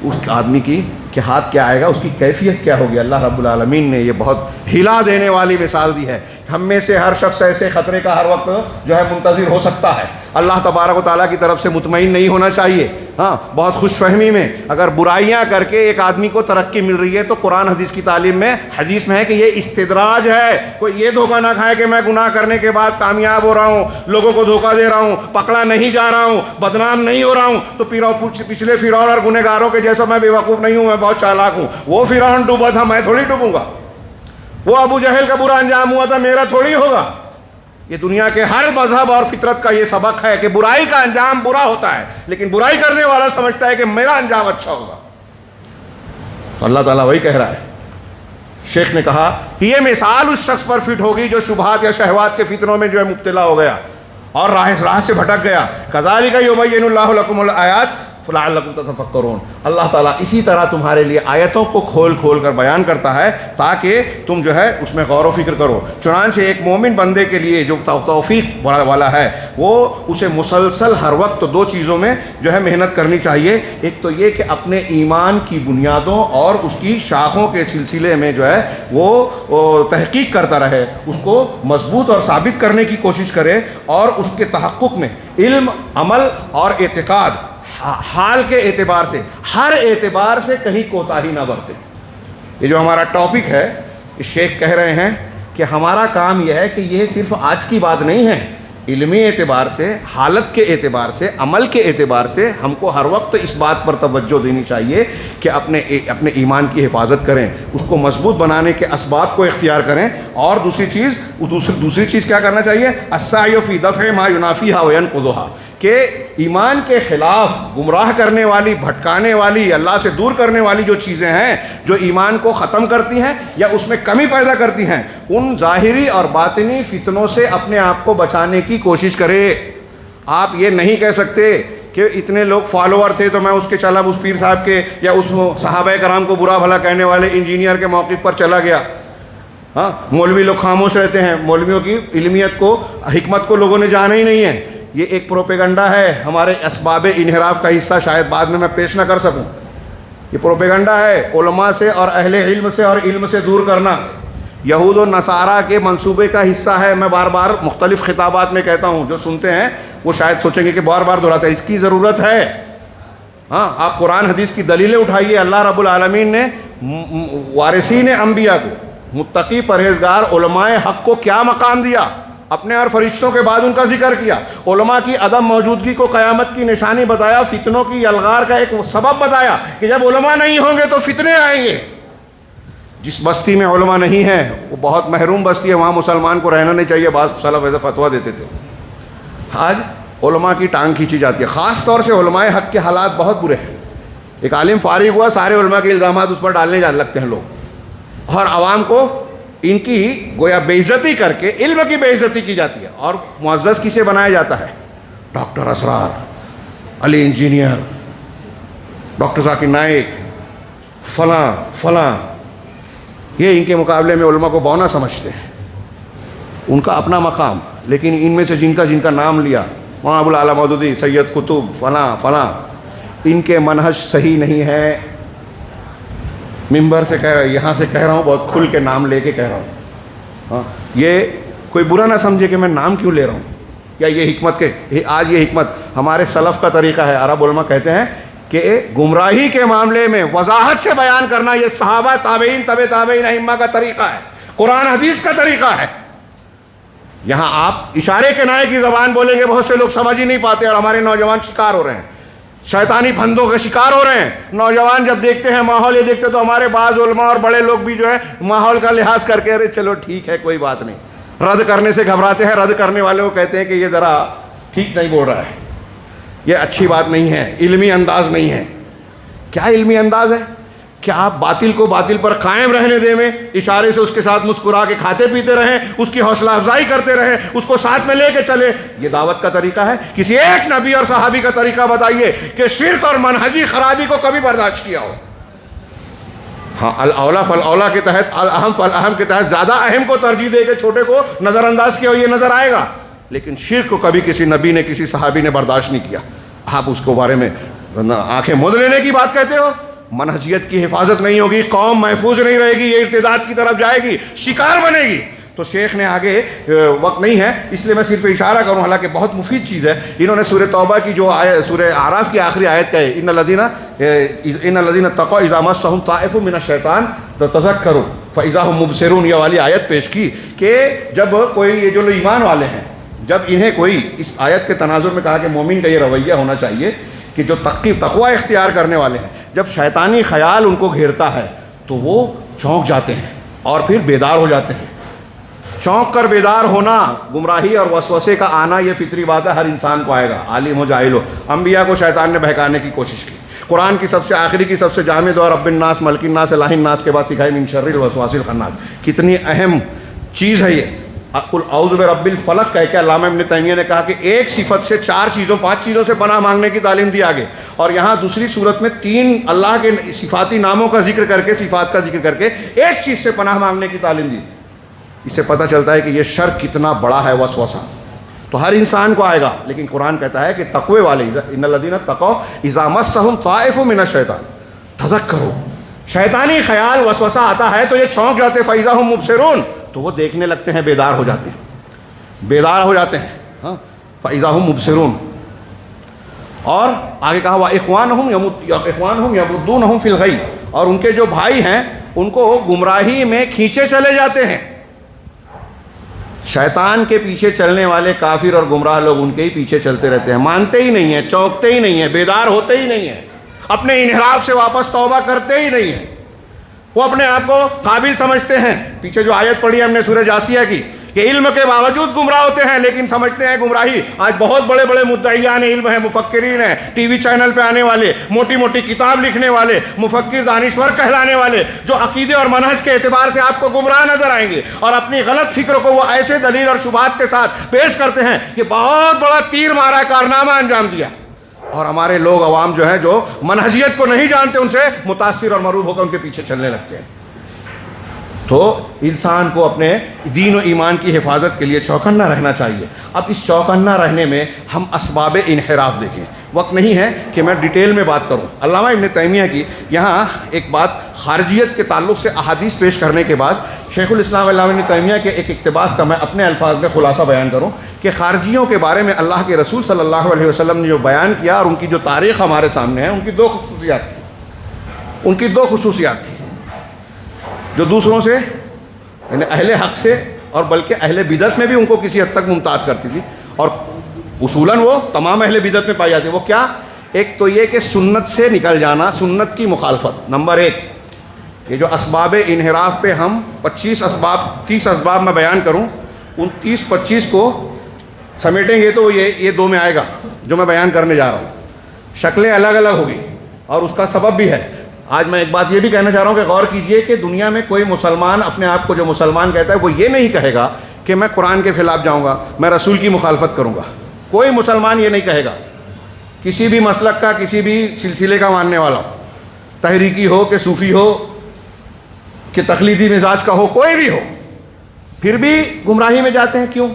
اس آدمی کی کہ ہاتھ کیا آئے گا، اس کی کیفیت کیا ہوگی۔ اللہ رب العالمین نے یہ بہت ہلا دینے والی مثال دی ہے، ہم میں سے ہر شخص ایسے خطرے کا ہر وقت جو ہے منتظر ہو سکتا ہے، اللہ تبارک و تعالیٰ کی طرف سے مطمئن نہیں ہونا چاہیے، ہاں بہت خوش فہمی میں اگر برائیاں کر کے ایک آدمی کو ترقی مل رہی ہے تو قرآن حدیث کی تعلیم میں حدیث میں ہے کہ یہ استدراج ہے. کوئی یہ دھوکہ نہ کھائے کہ میں گناہ کرنے کے بعد کامیاب ہو رہا ہوں, لوگوں کو دھوکہ دے رہا ہوں, پکڑا نہیں جا رہا ہوں, بدنام نہیں ہو رہا ہوں تو پچھلے فرعون اور گنہگاروں کے جیسا میں بے وقوف نہیں ہوں, میں بہت چالاک ہوں. وہ فرعون ڈوبا تھا, میں تھوڑی ڈوبوں گا. وہ ابو جہل کا برا انجام ہوا تھا, میرا تھوڑی ہوگا. یہ دنیا کے ہر مذہب اور فطرت کا یہ سبق ہے کہ برائی کا انجام برا ہوتا ہے, لیکن برائی کرنے والا سمجھتا ہے کہ میرا انجام اچھا ہوگا. اللہ تعالیٰ وہی کہہ رہا ہے. شیخ نے کہا کہ یہ مثال اس شخص پر فٹ ہوگی جو شبہات یا شہوات کے فتنوں میں جو ہے مبتلا ہو گیا اور راہ سے بھٹک گیا. کذالک یبین اللہ لکم الآیات لعلکم تتفکرون. اللہ تعالیٰ اسی طرح تمہارے لیے آیتوں کو کھول کھول کر بیان کرتا ہے تاکہ تم جو ہے اس میں غور و فکر کرو. چنانچہ ایک مومن بندے کے لیے جو توفیق والا ہے وہ اسے مسلسل ہر وقت دو چیزوں میں جو ہے محنت کرنی چاہیے. ایک تو یہ کہ اپنے ایمان کی بنیادوں اور اس کی شاخوں کے سلسلے میں جو ہے وہ تحقیق کرتا رہے, اس کو مضبوط اور ثابت کرنے کی کوشش کرے, اور اس کے تحقق میں علم, عمل اور اعتقاد حال کے اعتبار سے ہر اعتبار سے کہیں کوتاہی نہ برتے. یہ جو ہمارا ٹاپک ہے, شیخ کہہ رہے ہیں کہ ہمارا کام یہ ہے کہ یہ صرف آج کی بات نہیں ہے. علمی اعتبار سے, حالت کے اعتبار سے, عمل کے اعتبار سے ہم کو ہر وقت اس بات پر توجہ دینی چاہیے کہ اپنے ایمان کی حفاظت کریں, اس کو مضبوط بنانے کے اسباب کو اختیار کریں. اور دوسری چیز کیا کرنا چاہیے؟ السعی فی دفع ما ینافیہا وینقضھا, کہ ایمان کے خلاف گمراہ کرنے والی, بھٹکانے والی, اللہ سے دور کرنے والی جو چیزیں ہیں جو ایمان کو ختم کرتی ہیں یا اس میں کمی پیدا کرتی ہیں, ان ظاہری اور باطنی فتنوں سے اپنے آپ کو بچانے کی کوشش کرے. آپ یہ نہیں کہہ سکتے کہ اتنے لوگ فالوور تھے تو میں اس کے چلا اس پیر صاحب کے یا اس صحابہ کرام کو برا بھلا کہنے والے انجینئر کے موقف پر چلا گیا. ہاں, مولوی لوگ خاموش رہتے ہیں, مولویوں کی علمیت کو, حکمت کو لوگوں نے جانا ہی نہیں ہے. یہ ایک پروپیگنڈا ہے, ہمارے اسباب انحراف کا حصہ شاید بعد میں پیش نہ کر سکوں. یہ پروپیگنڈا ہے علماء سے اور اہل علم سے اور علم سے دور کرنا. یہود و نصارہ کے منصوبے کا حصہ ہے. میں بار بار مختلف خطابات میں کہتا ہوں, جو سنتے ہیں وہ شاید سوچیں گے کہ بار بار دہراتا ہے. اس کی ضرورت ہے. ہاں, آپ قرآن حدیث کی دلیلیں اٹھائیے. اللہ رب العالمین نے وارثین انبیاء کو, متقی پرہیزگار علماء حق کو کیا مقام دیا, اپنے اور فرشتوں کے بعد ان کا ذکر کیا. علماء کی عدم موجودگی کو قیامت کی نشانی بتایا, فتنوں کی الغار کا ایک سبب بتایا کہ جب علماء نہیں ہوں گے تو فتنے آئیں گے. جس بستی میں علماء نہیں ہیں وہ بہت محروم بستی ہے, وہاں مسلمان کو رہنا نہیں چاہیے. بعض سلف ایسا فتویٰ دیتے تھے. آج علماء کی ٹانگ کھینچی جاتی ہے, خاص طور سے علماء حق کے حالات بہت برے ہیں. ایک عالم فارغ ہوا, سارے علماء کے الزامات اس پر ڈالنے جان لگتے ہیں لوگ, اور عوام کو ان کی گویا بے عزتی کر کے علم کی بے عزتی کی جاتی ہے. اور معزز کسے بنایا جاتا ہے؟ ڈاکٹر اسرار, علی انجینئر, ڈاکٹر ذاکر نائک, فلاں فلاں. یہ ان کے مقابلے میں علماء کو بونا سمجھتے ہیں, ان کا اپنا مقام. لیکن ان میں سے جن کا نام لیا, مولانا ابو الاعلیٰ مودودی, سید قطب, فلاں فلاں, ان کے منہج صحیح نہیں ہے. ممبر سے کہہ رہا ہوں, یہاں سے کہہ رہا ہوں, بہت کھل کے نام لے کے کہہ رہا ہوں. ہاں, یہ کوئی برا نہ سمجھے کہ میں نام کیوں لے رہا ہوں, یا یہ حکمت کے آج یہ حکمت ہمارے سلف کا طریقہ ہے. عرب علماء کہتے ہیں کہ گمراہی کے معاملے میں وضاحت سے بیان کرنا یہ صحابہ, تابعین, طبع تابعین, ائمہ کا طریقہ ہے, قرآن حدیث کا طریقہ ہے. یہاں آپ اشارے کنائے کی زبان بولیں گے, بہت سے لوگ سمجھ ہی نہیں پاتے, اور ہمارے نوجوان شکار ہو رہے ہیں, شیطانی پھندوں کے شکار ہو رہے ہیں. نوجوان جب دیکھتے ہیں ماحول یہ دیکھتے تو ہمارے بعض علماء اور بڑے لوگ بھی جو ہے ماحول کا لحاظ کر کے ارے چلو ٹھیک ہے کوئی بات نہیں, رد کرنے سے گھبراتے ہیں. رد کرنے والے کو کہتے ہیں کہ یہ ذرا ٹھیک نہیں بول رہا ہے, یہ اچھی بات نہیں ہے, علمی انداز نہیں ہے. کیا علمی انداز ہے؟ کہ آپ باطل کو باطل پر قائم رہنے دیں, میں اشارے سے اس کے ساتھ مسکرا کے کھاتے پیتے رہیں, اس کی حوصلہ افزائی کرتے رہیں, اس کو ساتھ میں لے کے چلے. یہ دعوت کا طریقہ ہے؟ کسی ایک نبی اور صحابی کا طریقہ بتائیے کہ شرک اور منہجی خرابی کو کبھی برداشت کیا ہو. ہاں, الاولا فالاولا کے تحت, الاہم فالاہم کے تحت زیادہ اہم کو ترجیح دے کے چھوٹے کو نظر انداز کیا ہو, یہ نظر آئے گا. لیکن شرک کو کبھی کسی نبی نے, کسی صحابی نے برداشت نہیں کیا. آپ اس کو بارے میں آنکھیں مود لینے کی بات کہتے ہو. منہجیت کی حفاظت نہیں ہوگی, قوم محفوظ نہیں رہے گی, یہ ارتداد کی طرف جائے گی, شکار بنے گی. تو شیخ نے آگے وقت نہیں ہے اس لیے میں صرف اشارہ کروں، حالانکہ بہت مفید چیز ہے. انہوں نے سورہ توبہ کی جو سورہ اعراف کی آخری آیت کہے ان الذین اتقوا اذا مسهم طائف من الشیطان تذکروا فاذا هم مبصرون، یہ والی آیت پیش کی کہ جب کوئی یہ جو ایمان والے ہیں، جب انہیں کوئی اس آیت کے تناظر میں کہا کہ مومن کا یہ رویہ ہونا چاہیے کہ جو تقوی اختیار کرنے والے ہیں، جب شیطانی خیال ان کو گھیرتا ہے تو وہ چونک جاتے ہیں اور پھر بیدار ہو جاتے ہیں. چونک کر بیدار ہونا، گمراہی اور وسوسے کا آنا یہ فطری بات ہے، ہر انسان کو آئے گا، عالم ہو جاہل ہو. انبیاء کو شیطان نے بہکانے کی کوشش کی. قرآن کی سب سے آخری کی سب سے جامع دعا رب الناس ملک الناس الہ الناس کے بعد سکھائی من شر الوسواس الخناس. کتنی اہم چیز ہے یہ. قل اعوذ برب الفلق کہہ کے علامہ ابن تیمیہ نے کہا کہ ایک صفت سے 5 چیزوں سے پناہ مانگنے کی تعلیم دی آگے، اور یہاں دوسری صورت میں 3 اللہ کے صفاتی ناموں کا ذکر کر کے، صفات کا ذکر کر کے ایک چیز سے پناہ مانگنے کی تعلیم دی. اس سے پتہ چلتا ہے کہ یہ شر کتنا بڑا ہے. وسوسہ تو ہر انسان کو آئے گا، لیکن قرآن کہتا ہے کہ تقوی والے ان الذین اتقوا اذا مسهم طائف من الشیطان تذکروا، شیطانی خیال وسوسہ آتا ہے تو یہ چونک جاتے، فاذا هم مبصرون، تو وہ دیکھنے لگتے ہیں، بیدار ہو جاتے ہیں، بیدار ہو جاتے ہیں. ہاں فاذا هم مبصرون. اور آگے کہا اخوانہم یمدونہم فی الغی، اور ان کے جو بھائی ہیں ان کو گمراہی میں کھینچے چلے جاتے ہیں. شیطان کے پیچھے چلنے والے کافر اور گمراہ لوگ ان کے ہی پیچھے چلتے رہتے ہیں، مانتے ہی نہیں ہیں، چونکتے ہی نہیں ہیں، بیدار ہوتے ہی نہیں ہیں، اپنے انحراف سے واپس توبہ کرتے ہی نہیں ہیں. وہ اپنے آپ کو قابل سمجھتے ہیں. پیچھے جو آیت پڑھی ہم نے سورہ جاثیہ کی کہ علم کے باوجود گمراہ ہوتے ہیں، لیکن سمجھتے ہیں گمراہی. آج بہت بڑے بڑے مدعیان علم ہیں، مفکرین ہیں، ٹی وی چینل پہ آنے والے، موٹی موٹی کتاب لکھنے والے، مفکر دانشور کہلانے والے، جو عقیدے اور منہج کے اعتبار سے آپ کو گمراہ نظر آئیں گے، اور اپنی غلط فکر کو وہ ایسے دلیل اور شبہات کے ساتھ پیش کرتے ہیں کہ بہت بڑا تیر مارا کارنامہ انجام دیا. اور ہمارے لوگ عوام جو ہیں، جو منہجیت کو نہیں جانتے، ان سے متاثر اور مرعوب ہو کر ان کے پیچھے چلنے لگتے ہیں. تو انسان کو اپنے دین و ایمان کی حفاظت کے لیے چوکنا رہنا چاہیے. اب اس چوکنا رہنے میں ہم اسباب انحراف دیکھیں. وقت نہیں ہے کہ میں ڈیٹیل میں بات کروں. علامہ ابن تیمیہ کی یہاں ایک بات خارجیت کے تعلق سے احادیث پیش کرنے کے بعد شیخ الاسلام علامہ ابن تیمیہ کے ایک اقتباس کا میں اپنے الفاظ میں خلاصہ بیان کروں کہ خارجیوں کے بارے میں اللہ کے رسول صلی اللہ علیہ وسلم نے جو بیان کیا اور ان کی جو تاریخ ہمارے سامنے ہے، ان کی 2 خصوصیات تھیں. ان کی 2 خصوصیات تھیں جو دوسروں سے، یعنی اہل حق سے اور بلکہ اہل بدعت میں بھی ان کو کسی حد تک ممتاز کرتی تھی، اور اصولاً وہ تمام اہل بدعت میں پائی جاتی. وہ کیا؟ ایک تو یہ کہ سنت سے نکل جانا، سنت کی مخالفت. نمبر 1، یہ جو اسباب انحراف پہ ہم 30 اسباب میں بیان کروں، ان 30-25 کو سمیٹیں گے تو یہ 2 میں آئے گا جو میں بیان کرنے جا رہا ہوں. شکلیں الگ الگ ہوگی اور اس کا سبب بھی ہے. آج میں ایک بات یہ بھی کہنا چاہ رہا ہوں کہ غور کیجئے کہ دنیا میں کوئی مسلمان اپنے آپ کو جو مسلمان کہتا ہے وہ یہ نہیں کہے گا کہ میں قرآن کے خلاف جاؤں گا، میں رسول کی مخالفت کروں گا. کوئی مسلمان یہ نہیں کہے گا، کسی بھی مسلک کا، کسی بھی سلسلے کا ماننے والا ہو، تحریکی ہو کہ صوفی ہو کہ تقلیدی مزاج کا ہو، کوئی بھی ہو، پھر بھی گمراہی میں جاتے ہیں. کیوں؟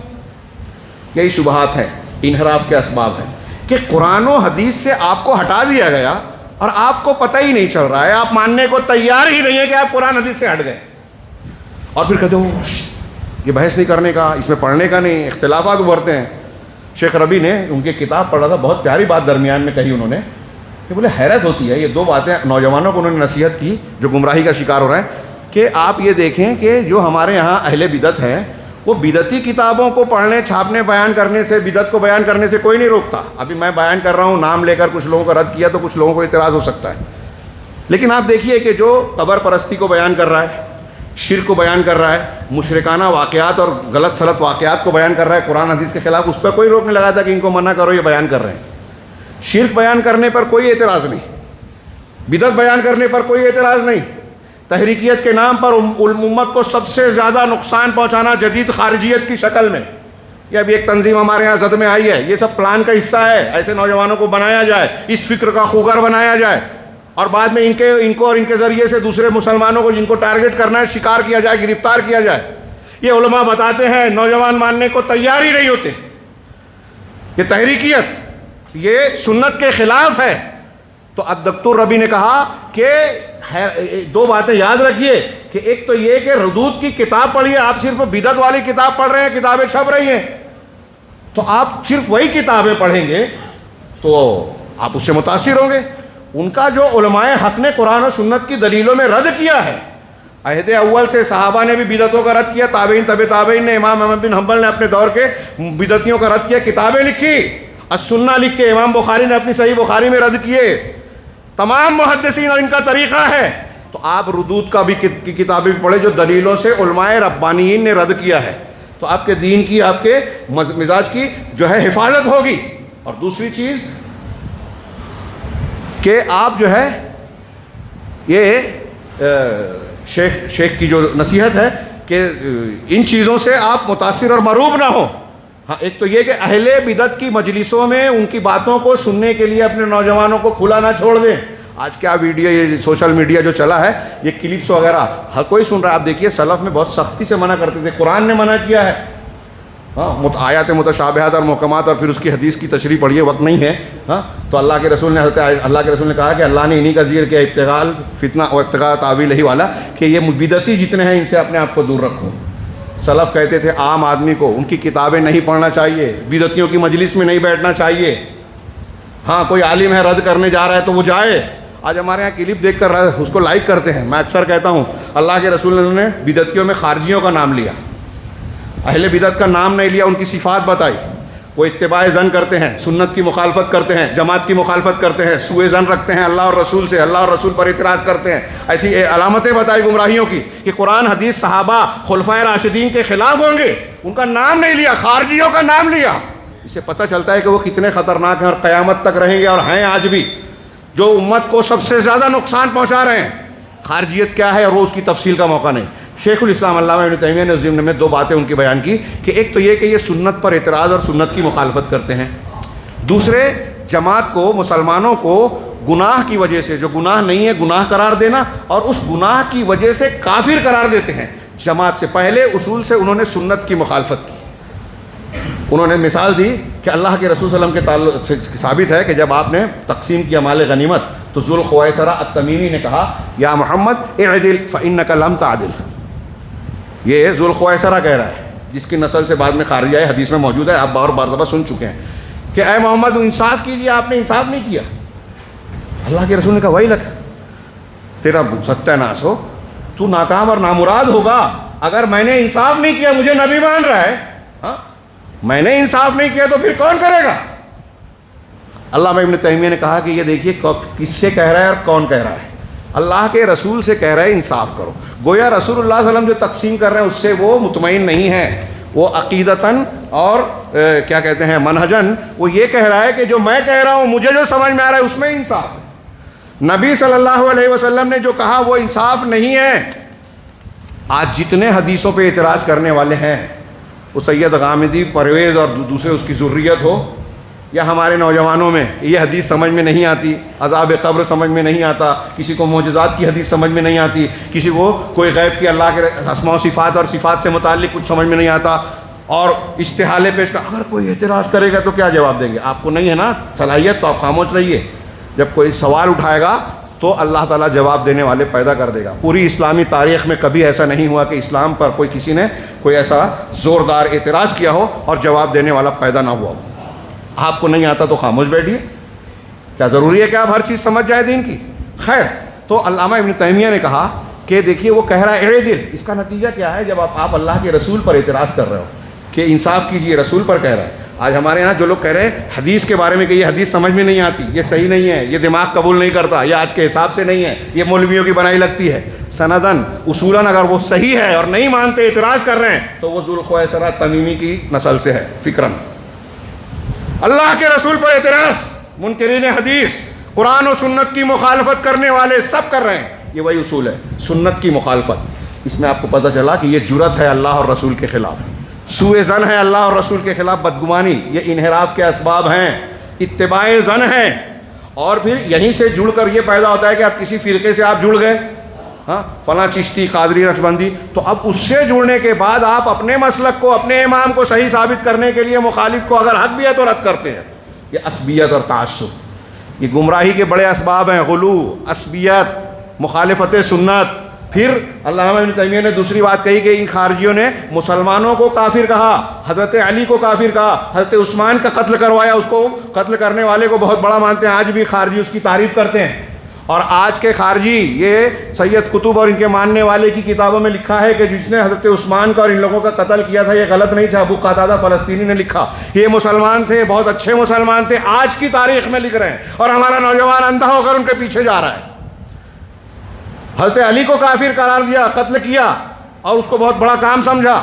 یہی شبہات ہیں، انحراف کے اسباب ہیں کہ قرآن و حدیث سے آپ کو ہٹا دیا گیا اور آپ کو پتہ ہی نہیں چل رہا ہے، آپ ماننے کو تیار ہی نہیں ہے کہ آپ قرآن حدیث سے ہٹ گئے، اور پھر کہتے ہو یہ بحث نہیں کرنے کا، اس میں پڑھنے کا نہیں، اختلافات ابھرتے ہیں. شیخ ربی نے ان کی کتاب پڑھا تھا، بہت پیاری بات درمیان میں کہی انہوں نے کہ بولے حیرت ہوتی ہے. یہ 2 باتیں نوجوانوں کو انہوں نے نصیحت کی جو گمراہی کا شکار ہو رہے ہیں کہ آپ یہ دیکھیں کہ جو ہمارے یہاں اہل بدعت ہیں وہ بدعتی کتابوں کو پڑھنے، چھاپنے، بیان کرنے سے، بدعت کو بیان کرنے سے کوئی نہیں روکتا. ابھی میں بیان کر رہا ہوں، نام لے کر کچھ لوگوں کو رد کیا تو کچھ لوگوں کو اعتراض ہو سکتا ہے، لیکن آپ دیکھیے کہ جو قبر پرستی کو بیان کر رہا ہے، شرک کو بیان کر رہا ہے، مشرکانہ واقعات اور غلط سلط واقعات کو بیان کر رہا ہے قرآن حدیث کے خلاف، اس پر کوئی روک نہیں لگاتا کہ ان کو منع کرو، یہ بیان کر رہے ہیں. شرک بیان کرنے پر کوئی اعتراض نہیں، بدعت بیان کرنے پر کوئی اعتراض نہیں. تحریکیت کے نام پر امت کو سب سے زیادہ نقصان پہنچانا جدید خارجیت کی شکل میں، یہ ابھی ایک تنظیم ہمارے یہاں زد میں آئی ہے، یہ سب پلان کا حصہ ہے. ایسے نوجوانوں کو بنایا جائے، اس فکر کا خوگر بنایا جائے، اور بعد میں ان کو اور ان کے ذریعے سے دوسرے مسلمانوں کو جن کو ٹارگٹ کرنا ہے شکار کیا جائے، گرفتار کیا جائے. یہ علماء بتاتے ہیں، نوجوان ماننے کو تیار ہی نہیں ہوتے. یہ تحریکیت، یہ سنت کے خلاف ہے. تو الدکتور ربی نے کہا کہ 2 باتیں یاد رکھیے کہ ایک تو یہ کہ ردود کی کتاب پڑھیے، آپ صرف بدعت والی کتاب پڑھ رہے ہیں، کتابیں چھپ رہی ہیں، تو آپ صرف وہی کتابیں پڑھیں گے تو آپ اس سے متاثر ہوں گے۔ ان کا جو علماء حق نے قرآن و سنت کی دلیلوں میں رد کیا ہے، عہد اول سے صحابہ نے بھی بدعتوں کا رد کیا، تابعین تابعین نے، امام احمد بن حنبل نے اپنے دور کے بدعتیوں کا رد کیا، کتابیں لکھی، السنہ لکھ کے امام بخاری نے اپنی صحیح بخاری میں رد کیے، تمام محدثین اور ان کا طریقہ ہے۔ تو آپ ردود کا بھی کتابیں پڑھیں جو دلیلوں سے علماء ربانیین نے رد کیا ہے، تو آپ کے دین کی، آپ کے مزاج کی جو ہے حفاظت ہوگی۔ اور دوسری چیز کہ آپ جو ہے یہ شیخ کی جو نصیحت ہے کہ ان چیزوں سے آپ متاثر اور مروب نہ ہو۔ ہاں، ایک تو یہ کہ اہل بدعت کی مجلسوں میں ان کی باتوں کو سننے کے لیے اپنے نوجوانوں کو کھلا نہ چھوڑ دیں۔ آج کیا ویڈیو، یہ سوشل میڈیا جو چلا ہے، یہ کلپس وغیرہ ہر کوئی سن رہا ہے۔ آپ دیکھیے سلف میں بہت سختی سے منع کرتے تھے، قرآن نے منع کیا ہے، ہاں، آیات متشابہات اور محکمات، اور پھر اس کی حدیث کی تشریح پڑھیے، وقت نہیں ہے۔ ہاں، تو اللہ کے رسول نے کہا کہ اللہ نے انہی کا ذکر کیا، ابتغاء فتنہ و ابتغاء تعویلہ والا، کہ یہ بدعتی جتنے ہیں ان سے اپنے آپ کو دور رکھو۔ سلف کہتے تھے عام آدمی کو ان کی کتابیں نہیں پڑھنا چاہیے، بدعتیوں کی مجلس میں نہیں بیٹھنا چاہیے۔ ہاں، کوئی عالم ہے رد کرنے جا رہا ہے تو وہ جائے۔ آج ہمارے یہاں کلپ دیکھ کر اس کو لائک کرتے ہیں۔ میں اکثر کہتا ہوں اللہ کے رسول نے بدعتیوں میں خارجیوں کا نام لیا، اہل بدعت کا نام نہیں لیا، ان کی صفات بتائی۔ وہ اتباع ظن کرتے ہیں، سنت کی مخالفت کرتے ہیں، جماعت کی مخالفت کرتے ہیں، سوء ظن رکھتے ہیں اللہ اور رسول سے، اللہ اور رسول پر اعتراض کرتے ہیں۔ ایسی علامتیں بتائی گمراہیوں کی کہ قرآن حدیث صحابہ خلفائے راشدین کے خلاف ہوں گے، ان کا نام نہیں لیا، خارجیوں کا نام لیا۔ اس سے پتہ چلتا ہے کہ وہ کتنے خطرناک ہیں اور قیامت تک رہیں گے، اور ہیں آج بھی، جو امت کو سب سے زیادہ نقصان پہنچا رہے ہیں۔ خارجیت کیا ہے اور وہ اس کی تفصیل کا موقع نہیں۔ شیخ الاسلام علامہ ابن تیمیہ نے ضمن میں دو باتیں ان کی بیان کی کہ ایک تو یہ کہ یہ سنت پر اعتراض اور سنت کی مخالفت کرتے ہیں، دوسرے جماعت کو، مسلمانوں کو گناہ کی وجہ سے، جو گناہ نہیں ہے گناہ قرار دینا، اور اس گناہ کی وجہ سے کافر قرار دیتے ہیں۔ جماعت سے پہلے اصول سے انہوں نے سنت کی مخالفت کی۔ انہوں نے مثال دی کہ اللہ کے رسول صلی اللہ علیہ وسلم کے تعلق سے ثابت ہے کہ جب آپ نے تقسیم کیا مال غنیمت تو ذوالخویسرہ التمیمی نے کہا یا محمد اعدل فإنک لم تعدل۔ یہ ذوالخویسرہ کہہ رہا ہے، جس کی نسل سے بعد میں خارج آئے، حدیث میں موجود ہے، آپ بار دفعہ سن چکے ہیں کہ اے محمد انصاف کیجیے، آپ نے انصاف نہیں کیا۔ اللہ کے رسول نے کہا ویلک، تیرا ستیہ ناس ہو، تو ناکام اور نامراد ہوگا اگر میں نے انصاف نہیں کیا۔ مجھے نبی مان رہا ہے، ہاں، میں نے انصاف نہیں کیا تو پھر کون کرے گا؟ علامہ ابن تیمیہ نے کہا کہ یہ دیکھیے کس سے کہہ رہا ہے اور کون کہہ رہا ہے۔ اللہ کے رسول سے کہہ رہے ہیں انصاف کرو، گویا رسول اللہ صلی اللہ علیہ وسلم جو تقسیم کر رہے ہیں اس سے وہ مطمئن نہیں ہے، وہ عقیدتاً اور کیا کہتے ہیں منہجن وہ یہ کہہ رہا ہے کہ جو میں کہہ رہا ہوں، مجھے جو سمجھ میں آ رہا ہے اس میں انصاف ہے۔ نبی صلی اللہ علیہ وسلم نے جو کہا وہ انصاف نہیں ہے۔ آج جتنے حدیثوں پہ اعتراض کرنے والے ہیں، وہ سید غامدی، پرویز اور دوسرے اس کی ذریت ہو، یا ہمارے نوجوانوں میں یہ حدیث سمجھ میں نہیں آتی، عذاب قبر سمجھ میں نہیں آتا، کسی کو معجزات کی حدیث سمجھ میں نہیں آتی، کسی کو کوئی غیب کی اللہ کے اسماء و صفات اور صفات سے متعلق کچھ سمجھ میں نہیں آتا، اور استحالے پیش کر اگر کوئی اعتراض کرے گا تو کیا جواب دیں گے؟ آپ کو نہیں ہے نا صلاحیت تو آپ خاموش رہیے، جب کوئی سوال اٹھائے گا تو اللہ تعالیٰ جواب دینے والے پیدا کر دے گا۔ پوری اسلامی تاریخ میں کبھی ایسا نہیں ہوا کہ اسلام پر کسی نے کوئی ایسا زوردار اعتراض کیا ہو اور جواب دینے والا پیدا نہ ہوا ہو۔ آپ کو نہیں آتا تو خاموش بیٹھیے، کیا ضروری ہے کہ آپ ہر چیز سمجھ جائیں دین کی؟ خیر، تو علامہ ابن تیمیہ نے کہا کہ دیکھیے وہ کہہ رہا ہے اعدل، اس کا نتیجہ کیا ہے؟ جب آپ اللہ کے رسول پر اعتراض کر رہے ہو کہ انصاف کیجیے، رسول پر کہہ رہا ہے۔ آج ہمارے یہاں جو لوگ کہہ رہے ہیں حدیث کے بارے میں کہ یہ حدیث سمجھ میں نہیں آتی، یہ صحیح نہیں ہے، یہ دماغ قبول نہیں کرتا، یہ آج کے حساب سے نہیں ہے، یہ مولویوں کی بنائی لگتی ہے، سندن اصولاً اگر وہ صحیح ہے اور نہیں مانتے، اعتراض کر رہے ہیں، تو وہ ذوالخویسرہ تمیمی کی نسل سے ہے فکراً۔ اللہ کے رسول پر اعتراض منکرین حدیث، قرآن و سنت کی مخالفت کرنے والے سب کر رہے ہیں، یہ وہی اصول ہے، سنت کی مخالفت۔ اس میں آپ کو پتہ چلا کہ یہ جرأت ہے اللہ اور رسول کے خلاف، سوء ظن ہے اللہ اور رسول کے خلاف، بدگمانی، یہ انحراف کے اسباب ہیں، اتباع ظن ہے۔ اور پھر یہیں سے جڑ کر یہ پیدا ہوتا ہے کہ آپ کسی فرقے سے آپ جڑ گئے، ہاں فلاں چشتی، قادری، نقشبندی، تو اب اس سے جڑنے کے بعد آپ اپنے مسلک کو، اپنے امام کو صحیح ثابت کرنے کے لیے مخالف کو اگر حق بھی ہے تو رد کرتے ہیں۔ یہ عصبیت اور تعصب، یہ گمراہی کے بڑے اسباب ہیں، غلو، عصبیت، مخالفت سنت، پھر علامہ ابن تیمیہ نے دوسری بات کہی کہ ان خارجیوں نے مسلمانوں کو کافر کہا، حضرت علی کو کافر کہا، حضرت عثمان کا قتل کروایا، اس کو قتل کرنے والے کو بہت بڑا مانتے ہیں، آج بھی خارجی اس کی تعریف کرتے ہیں۔ اور آج کے خارجی، یہ سید قطب اور ان کے ماننے والے کی کتابوں میں لکھا ہے کہ جس نے حضرت عثمان کا اور ان لوگوں کا قتل کیا تھا یہ غلط نہیں تھا، ابو قتادہ فلسطینی نے لکھا، یہ مسلمان تھے، بہت اچھے مسلمان تھے، آج کی تاریخ میں لکھ رہے ہیں، اور ہمارا نوجوان اندھا ہو کر ان کے پیچھے جا رہا ہے۔ حضرت علی کو کافر قرار دیا، قتل کیا، اور اس کو بہت بڑا کام سمجھا۔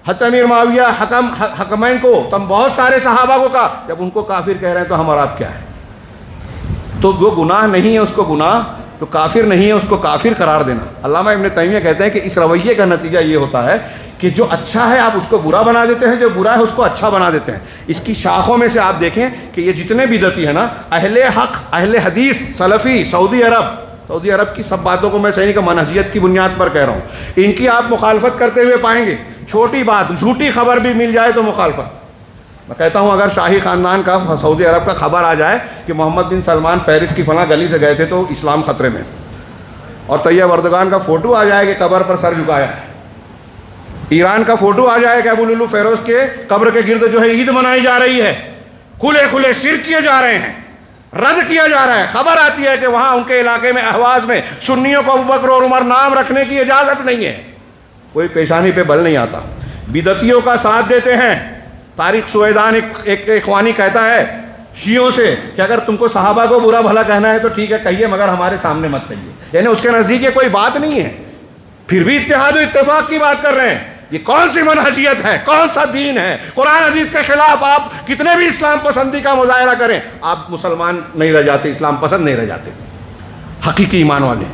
حضرت امیر معاویہ حکمین کو، تم بہت سارے صحابہ کو کہا، جب ان کو کافر کہہ رہے ہیں تو ہمارا اب کیا ہے؟ تو جو گناہ نہیں ہے اس کو گناہ، تو کافر نہیں ہے اس کو کافر قرار دینا۔ علامہ ابن تیمیہ کہتے ہیں کہ اس رویے کا نتیجہ یہ ہوتا ہے کہ جو اچھا ہے آپ اس کو برا بنا دیتے ہیں، جو برا ہے اس کو اچھا بنا دیتے ہیں۔ اس کی شاخوں میں سے آپ دیکھیں کہ یہ جتنے بدعتی ہیں نا، اہل حق، اہل حدیث، سلفی، سعودی عرب کی سب باتوں کو میں صحیح کہ منہجیت کی بنیاد پر کہہ رہا ہوں، ان کی آپ مخالفت کرتے ہوئے پائیں گے۔ چھوٹی بات، جھوٹی خبر بھی مل جائے تو مخالفت۔ میں کہتا ہوں اگر شاہی خاندان کا، سعودی عرب کا خبر آ جائے کہ محمد بن سلمان پیرس کی فلاں گلی سے گئے تھے تو اسلام خطرے میں، اور طیب اردگان کا فوٹو آ جائے کہ قبر پر سر جھکایا ہے، ایران کا فوٹو آ جائے کہ ابو لولو فیروز کے قبر کے گرد جو ہے عید منائی جا رہی ہے، کھلے کھلے شرک کیے جا رہے ہیں، رد کیا جا رہا ہے، خبر آتی ہے کہ وہاں ان کے علاقے میں اہواز میں سنیوں کو ابوبکر اور عمر نام رکھنے کی اجازت نہیں ہے، کوئی پیشانی پہ بل نہیں آتا، بدعتیوں کا ساتھ دیتے ہیں۔ طارق سویدان ایک اخوانی کہتا ہے شیعوں سے کہ اگر تم کو صحابہ کو برا بھلا کہنا ہے تو ٹھیک ہے کہیے، مگر ہمارے سامنے مت کہیے، یعنی اس کے نزدیک یہ کوئی بات نہیں ہے، پھر بھی اتحاد و اتفاق کی بات کر رہے ہیں۔ یہ کون سی منہجیت ہے، کون سا دین ہے؟ قرآن حدیث کے خلاف آپ کتنے بھی اسلام پسندی کا مظاہرہ کریں، آپ مسلمان نہیں رہ جاتے، اسلام پسند نہیں رہ جاتے، حقیقی ایمان والے۔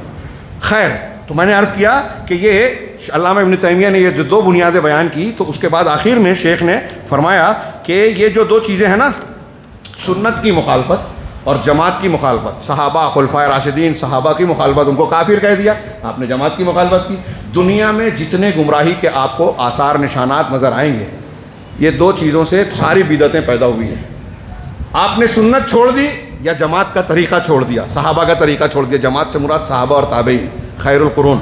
خیر، تو میں نے عرض کیا کہ یہ علامہ ابن تیمیہ نے یہ جو دو بنیادیں بیان کی، تو اس کے بعد آخر میں شیخ نے فرمایا کہ یہ جو دو چیزیں ہیں نا، سنت کی مخالفت اور جماعت کی مخالفت، صحابہ، خلفائے راشدین، صحابہ کی مخالفت، ان کو کافر کہہ دیا، آپ نے جماعت کی مخالفت کی۔ دنیا میں جتنے گمراہی کے آپ کو آثار نشانات نظر آئیں گے، یہ دو چیزوں سے ساری بدعتیں پیدا ہوئی ہیں۔ آپ نے سنت چھوڑ دی یا جماعت کا طریقہ چھوڑ دیا، صحابہ کا طریقہ چھوڑ دیا، جماعت سے مراد صحابہ اور تابعین، خیر القرون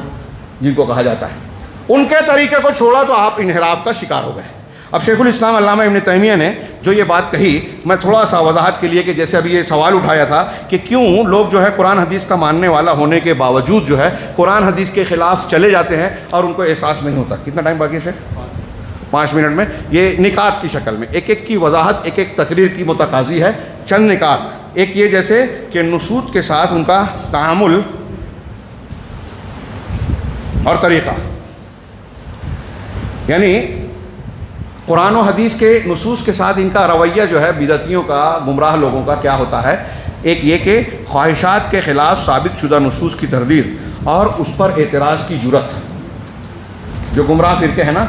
جن کو کہا جاتا ہے، ان کے طریقے کو چھوڑا تو آپ انحراف کا شکار ہو گئے۔ اب شیخ الاسلام علامہ ابن تیمیہ نے جو یہ بات کہی، میں تھوڑا سا وضاحت کے لیے کہ جیسے ابھی یہ سوال اٹھایا تھا کہ کیوں لوگ جو ہے قرآن حدیث کا ماننے والا ہونے کے باوجود جو ہے قرآن حدیث کے خلاف چلے جاتے ہیں اور ان کو احساس نہیں ہوتا۔ کتنا ٹائم باقی ہے شیخ؟ 5 منٹ میں یہ نکات کی شکل میں ایک ایک کی وضاحت ایک ایک تقریر کی متقاضی ہے۔ چند نکات، ایک یہ جیسے کہ نصوص کے ساتھ ان کا تعامل اور طریقہ، یعنی قرآن و حدیث کے نصوص کے ساتھ ان کا رویہ جو ہے بدعتیوں کا، گمراہ لوگوں کا کیا ہوتا ہے۔ ایک یہ کہ خواہشات کے خلاف ثابت شدہ نصوص کی تردید اور اس پر اعتراض کی جرت۔ جو گمراہ فرقے ہیں نا،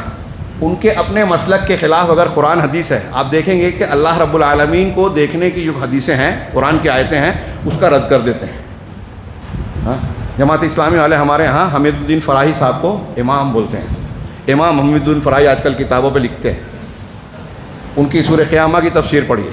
ان کے اپنے مسلک کے خلاف اگر قرآن حدیث ہے، آپ دیکھیں گے کہ اللہ رب العالمین کو دیکھنے کی جو حدیثیں ہیں، قرآن کی آیتیں ہیں، اس کا رد کر دیتے ہیں۔ جماعت اسلامی والے ہمارے ہاں حمید الدین فراہی صاحب کو امام بولتے ہیں، امام حمید الدین فراہی آج کل کتابوں پہ لکھتے ہیں، ان کی سورہ قیامہ کی تفسیر پڑھیے،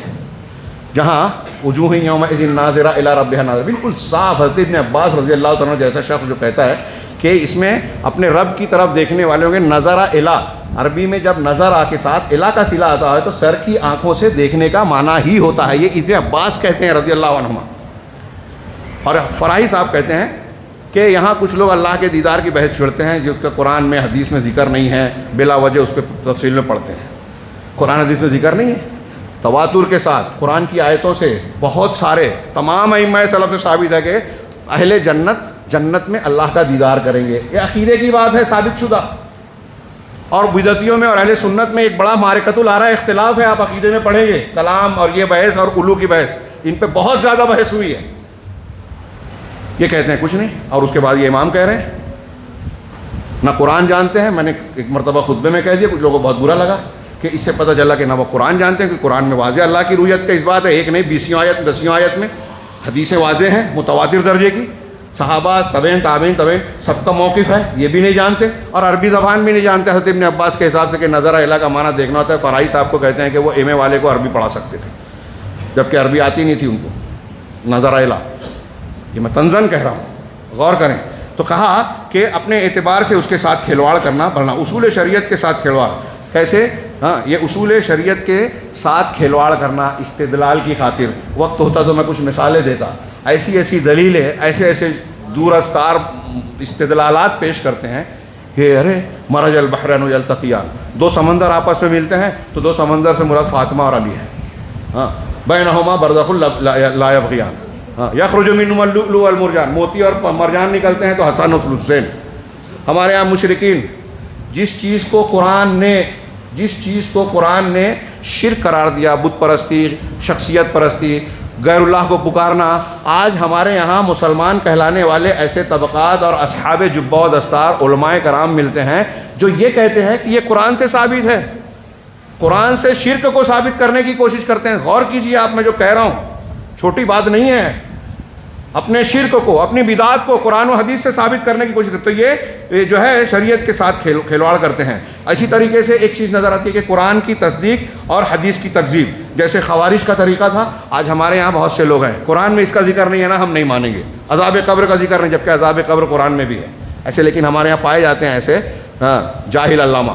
جہاں وجوہ یومئذ ناظرہ الی ربہا ناظرہ، بالکل صاف حضرت ابن عباس رضی اللہ تعالیٰ جیسا شخص جو کہتا ہے کہ اس میں اپنے رب کی طرف دیکھنے والے ہوں گے۔ نظرہ الی، عربی میں جب نظر آ کے ساتھ الی کا صلہ آتا ہے تو سر کی آنکھوں سے دیکھنے کا معنی ہی ہوتا ہے، یہ ابن عباس کہتے ہیں رضی اللہ عنہما۔ اور فراہی صاحب کہتے ہیں کہ یہاں کچھ لوگ اللہ کے دیدار کی بحث چھڑتے ہیں جو کہ قرآن میں حدیث میں ذکر نہیں ہے، بلا وجہ اس پہ تفصیل میں پڑھتے ہیں۔ قرآن حدیث میں ذکر نہیں ہے، تواتر کے ساتھ قرآن کی آیتوں سے بہت سارے تمام ائمہ سلف سے ثابت ہے کہ اہل جنت میں اللہ کا دیدار کریں گے، یہ عقیدے کی بات ہے ثابت شدہ۔ اور بدعتیوں میں اور اہل سنت میں ایک بڑا معرکۃ الآراء اختلاف ہے، آپ عقیدے میں پڑھیں گے، کلام اور یہ بحث اور علو کی بحث، ان پہ بہت زیادہ بحث ہوئی ہے۔ یہ کہتے ہیں کچھ نہیں، اور اس کے بعد یہ امام کہہ رہے ہیں نہ قرآن جانتے ہیں۔ میں نے ایک مرتبہ خطبے میں کہہ دیا، کچھ لوگوں کو بہت برا لگا کہ اس سے پتہ چلا کہ نہ وہ قرآن جانتے ہیں، کہ قرآن میں واضح اللہ کی رویت کا اس بات ہے، ایک نہیں 20 آیت 10 آیت میں حدیثیں واضح ہیں متواتر درجے کی، صحابہ تابعین سب کا موقف ہے، یہ بھی نہیں جانتے، اور عربی زبان بھی نہیں جانتے۔ حضرت ابن عباس کے حساب سے کہ نظرہ الی کا معنی دیکھنا ہوتا ہے، فراہی صاحب کو کہتے ہیں کہ وہ ایم اے والے کو عربی پڑھا سکتے تھے جبکہ عربی آتی نہیں تھی ان کو۔ نظرہ الی، یہ میں طنزاً کہہ رہا ہوں، غور کریں۔ تو کہا کہ اپنے اعتبار سے اس کے ساتھ کھلواڑ کرنا بھرنا، اصول شریعت کے ساتھ کھلواڑ کیسے؟ ہاں، یہ اصول شریعت کے ساتھ کھلواڑ کرنا استدلال کی خاطر. وقت ہوتا تو میں کچھ مثالیں دیتا. ایسی ایسی دلیلیں، ایسے ایسے دور ازکار استدلالات پیش کرتے ہیں کہ ارے مرج البحرین یلتقیان، دو سمندر آپس میں ملتے ہیں تو دو سمندر سے مراد فاطمہ اور علی ہے. ہاں، بینہما برزخ لا یبغیان. ہاں، یخرج منہما اللؤلؤ والمرجان، موتی اور مرجان نکلتے ہیں تو حسن و حسین. ہمارے یہاں مشرکین جس چیز کو قرآن نے شرک قرار دیا، بت پرستی، شخصیت پرستی، غیر اللہ کو پکارنا، آج ہمارے یہاں مسلمان کہلانے والے ایسے طبقات اور اصحاب جبہ و دستار علماء کرام ملتے ہیں جو یہ کہتے ہیں کہ یہ قرآن سے ثابت ہے، قرآن سے شرک کو ثابت کرنے کی کوشش کرتے ہیں. غور کیجئے، آپ میں جو کہہ رہا ہوں چھوٹی بات نہیں ہے. اپنے شرک کو، اپنی بدعات کو قرآن و حدیث سے ثابت کرنے کی کوشش کرتے ہیں. تو یہ جو ہے شریعت کے ساتھ کھلواڑ کرتے ہیں. اسی طریقے سے ایک چیز نظر آتی ہے کہ قرآن کی تصدیق اور حدیث کی تکذیب، جیسے خوارج کا طریقہ تھا، آج ہمارے یہاں بہت سے لوگ ہیں قرآن میں اس کا ذکر نہیں ہے نا، ہم نہیں مانیں گے. عذاب قبر کا ذکر نہیں، جبکہ عذاب قبر قرآن میں بھی ہے. ایسے لیکن ہمارے یہاں پائے جاتے ہیں ایسے جاہل علامہ،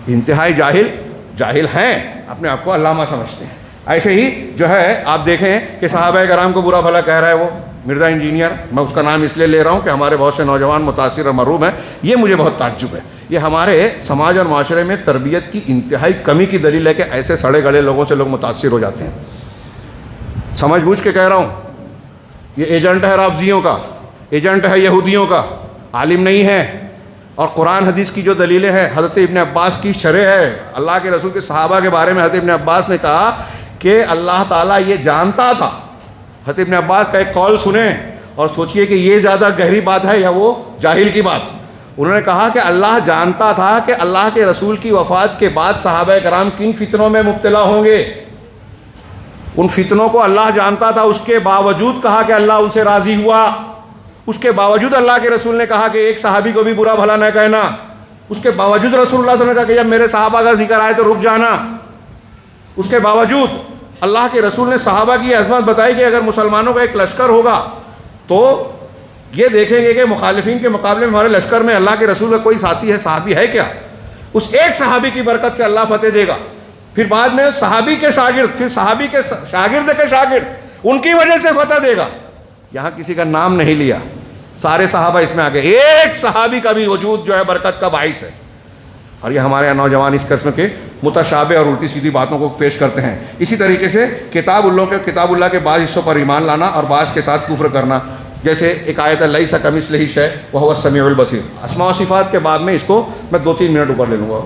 انتہائی جاہل ہیں، اپنے آپ کو علامہ سمجھتے ہیں. ایسے ہی جو ہے آپ دیکھیں کہ صحابہ کرام کو برا بھلا کہہ رہا ہے وہ مرزا انجینئر. میں اس کا نام اس لیے لے رہا ہوں کہ ہمارے بہت سے نوجوان متاثر اور محروم ہیں. یہ مجھے بہت تعجب ہے. یہ ہمارے سماج اور معاشرے میں تربیت کی انتہائی کمی کی دلیل ہے کہ ایسے سڑے گلے لوگوں سے لوگ متاثر ہو جاتے ہیں. سمجھ بوجھ کے کہہ رہا ہوں، یہ ایجنٹ ہے رافضیوں کا، ایجنٹ ہے یہودیوں کا، عالم نہیں ہے. اور قرآن حدیث کی جو دلیلیں ہیں، حضرت ابن عباس کی شرح ہے. اللہ کے رسول کے صحابہ کے بارے میں حضرت ابن عباس نے کہا کہ اللہ تعالیٰ یہ جانتا تھا. حضرت ابن عباس کا ایک قول سنیں اور سوچئے کہ یہ زیادہ گہری بات ہے یا وہ جاہل کی بات. انہوں نے کہا کہ اللہ جانتا تھا کہ اللہ کے رسول کی وفات کے بعد صحابہ کرام کن فتنوں میں مبتلا ہوں گے. ان فتنوں کو اللہ جانتا تھا، اس کے باوجود کہا کہ اللہ ان سے راضی ہوا. اس کے باوجود اللہ کے رسول نے کہا کہ ایک صحابی کو بھی برا بھلا نہ کہنا. اس کے باوجود رسول اللہ صلی اللہ علیہ وسلم نے کہا کہ جب میرے صحابہ کا ذکر آئے تو رک جانا. اس کے باوجود اللہ کے رسول نے صحابہ کی عظمت بتائی کہ اگر مسلمانوں کا ایک لشکر ہوگا تو یہ دیکھیں گے کہ مخالفین کے مقابلے میں ہمارے لشکر میں اللہ کے رسول کا کوئی ساتھی ہے، صحابی ہے کیا. اس ایک صحابی کی برکت سے اللہ فتح دے گا. پھر بعد میں صحابی کے شاگرد، پھر صحابی کے شاگرد کے شاگرد، ان کی وجہ سے فتح دے گا. یہاں کسی کا نام نہیں لیا، سارے صحابہ اس میں آ گئے. ایک صحابی کا بھی وجود جو ہے برکت کا باعث ہے. اور یہ ہمارے یہاں نوجوان اس قسم کے متشابہ اور الٹی سیدھی باتوں کو پیش کرتے ہیں. اسی طریقے سے کتاب اللہ کے بعض حصوں پر ایمان لانا اور بعض کے ساتھ کفر کرنا. جیسے ایک آیت ہے لیس کمثلہ شیء وہو السمیع البصیر. اسماء و صفات کے بعد میں اس کو میں 2-3 منٹ اوپر لے لوں گا.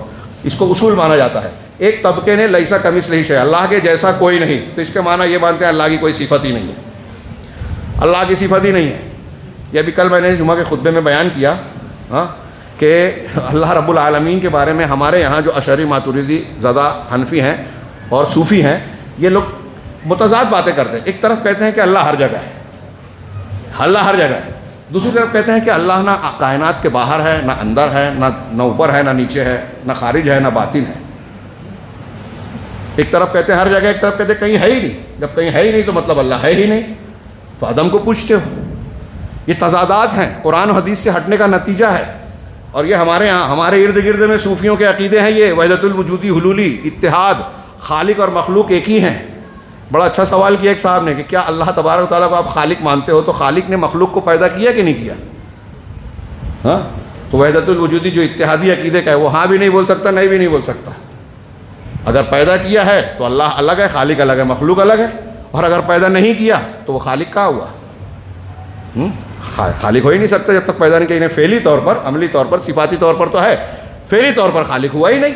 اس کو اصول مانا جاتا ہے. ایک طبقے نے لیس کمثلہ شیء، اللہ کے جیسا کوئی نہیں، تو اس کے معنی یہ مانتے ہیں اللہ کی کوئی صفت ہی نہیں ہے، اللہ کی صفت ہی نہیں ہے. یہ بھی کل میں نے جمعہ کے خطبے میں بیان کیا کہ اللہ رب العالمین کے بارے میں ہمارے یہاں جو اشعری ماتریدی زدہ حنفی ہیں اور صوفی ہیں، یہ لوگ متضاد باتیں کرتے ہیں. ایک طرف کہتے ہیں کہ اللہ ہر جگہ ہے، اللہ ہر جگہ ہے. دوسری طرف کہتے ہیں کہ اللہ نہ کائنات کے باہر ہے، نہ اندر ہے، نہ اوپر ہے، نہ نیچے ہے، نہ خارج ہے، نہ باطن ہے. ایک طرف کہتے ہیں ہر جگہ، ایک طرف کہتے ہیں کہیں ہے ہی نہیں. جب کہیں ہے ہی نہیں تو مطلب اللہ ہے ہی نہیں، تو عدم کو پوچھتے ہو. یہ تضادات ہیں، قرآن و حدیث سے ہٹنے کا نتیجہ ہے. اور یہ ہمارے یہاں ہمارے ارد گرد میں صوفیوں کے عقیدے ہیں. یہ وحدت الوجودی، حلولی، اتحاد، خالق اور مخلوق ایک ہی ہیں. بڑا اچھا سوال کیا ایک صاحب نے کہ کیا اللہ تبارک و تعالیٰ کو آپ خالق مانتے ہو؟ تو خالق نے مخلوق کو پیدا کیا کہ نہیں کیا؟ ہاں، تو وحدت الوجودی جو اتحادی عقیدے کا ہے وہ ہاں بھی نہیں بول سکتا، نہیں بھی نہیں بول سکتا. اگر پیدا کیا ہے تو اللہ الگ ہے، خالق الگ ہے، مخلوق الگ ہے. اور اگر پیدا نہیں کیا تو وہ خالق کہاں ہوا؟ خالق ہو ہی نہیں سکتا جب تک پیدا نہیں کیا. فعلی طور پر، عملی طور پر، صفاتی طور پر تو ہے، فعلی طور پر خالق ہوا ہی نہیں.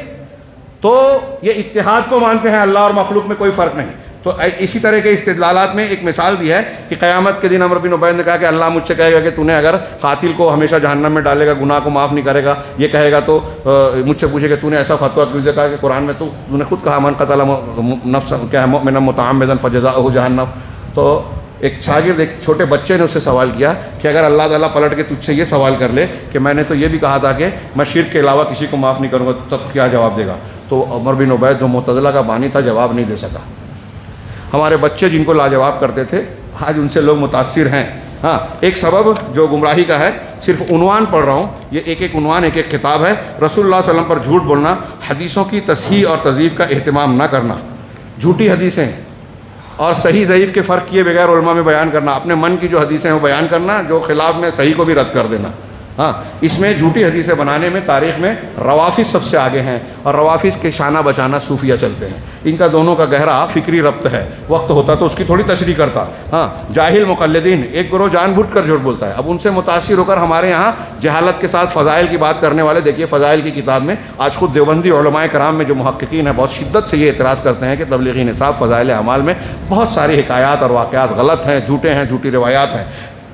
تو یہ اتحاد کو مانتے ہیں، اللہ اور مخلوق میں کوئی فرق نہیں. تو اسی طرح کے استدلالات میں ایک مثال دی ہے کہ قیامت کے دن عمرو بن عبید نے کہا کہ اللہ مجھ سے کہے گا کہ تو نے اگر قاتل کو ہمیشہ جہنم میں ڈالے گا، گناہ کو معاف نہیں کرے گا، یہ کہے گا تو مجھ سے پوچھے کہ تو نے ایسا فتویٰ کیوں دیا؟ کہا کہ قرآن میں تو نے خود کہا من قتل نفسا کیا ہے مؤمنا متعمدا فجزاؤہ جہنم. تو ایک شاگرد، ایک چھوٹے بچے نے اس سے سوال کیا کہ اگر اللہ تعالیٰ پلٹ کے تجھ سے یہ سوال کر لے کہ میں نے تو یہ بھی کہا تھا کہ میں شرک کے علاوہ کسی کو معاف نہیں کروں گا، تب کیا جواب دے گا؟ تو عمر بن عبید جو معتزلہ کا بانی تھا جواب نہیں دے سکا. ہمارے بچے جن کو لاجواب کرتے تھے آج ان سے لوگ متاثر ہیں. ہاں ایک سبب جو گمراہی کا ہے، صرف عنوان پڑھ رہا ہوں، یہ ایک ایک عنوان ایک ایک کتاب ہے. رسول اللہ صلی اللہ علیہ وسلم پر جھوٹ بولنا، حدیثوں کی تصحیح اور تضعیف کا اہتمام نہ کرنا، جھوٹی حدیثیں اور صحیح ضعیف کے فرق کیے بغیر علماء میں بیان کرنا، اپنے من کی جو حدیثیں ہیں وہ بیان کرنا، جو خلاف میں صحیح کو بھی رد کر دینا. ہاں اس میں جھوٹی حدیثیں بنانے میں تاریخ میں روافظ سب سے آگے ہیں، اور روافظ کے شانہ بشانہ صوفیہ چلتے ہیں. ان کا دونوں کا گہرا فکری ربط ہے. وقت ہوتا تو اس کی تھوڑی تشریح کرتا. ہاں جاہل مقلدین، ایک گروہ جان بوجھ کر جھوٹ بولتا ہے. اب ان سے متاثر ہو کر ہمارے یہاں جہالت کے ساتھ فضائل کی بات کرنے والے، دیکھیے فضائل کی کتاب میں آج خود دیوبندی علماء کرام میں جو محققین ہیں بہت شدت سے یہ اعتراض کرتے ہیں کہ تبلیغی نصاب فضائل اعمال میں بہت ساری حکایات اور واقعات غلط ہیں، جھوٹے ہیں، جھوٹی روایات ہیں.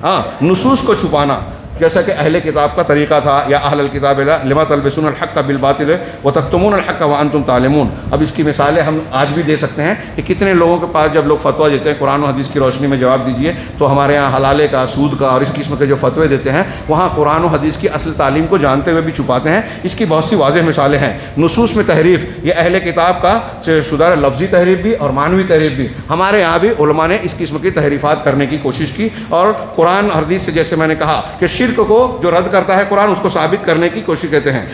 ہاں نصوص کو چھپانا، جیسا کہ اہل کتاب کا طریقہ تھا، یا اہل الکتاب لما تلبسون الحق بالباطل وتکتمون الحق وانتم تعلمون. اب اس کی مثالیں ہم آج بھی دے سکتے ہیں کہ کتنے لوگوں کے پاس جب لوگ فتویٰ دیتے ہیں قرآن و حدیث کی روشنی میں جواب دیجیے، تو ہمارے یہاں حلالے کا، سود کا اور اس قسم کے جو فتوے دیتے ہیں وہاں قرآن و حدیث کی اصل تعلیم کو جانتے ہوئے بھی چھپاتے ہیں. اس کی بہت سی واضح مثالیں ہیں. نصوص میں تحریف، یہ اہل کتاب کا شدہ لفظی تحریف بھی اور معنوی تحریف بھی. ہمارے یہاں بھی علماء نے اس قسم کی تحریفات کرنے کی کوشش کی، اور قرآن اور حدیث سے جیسے میں نے کہا کہ شرک کو جو رد کرتا ہے قرآن، اس کو ثابت کرنے کی کوشش کرتے ہیں.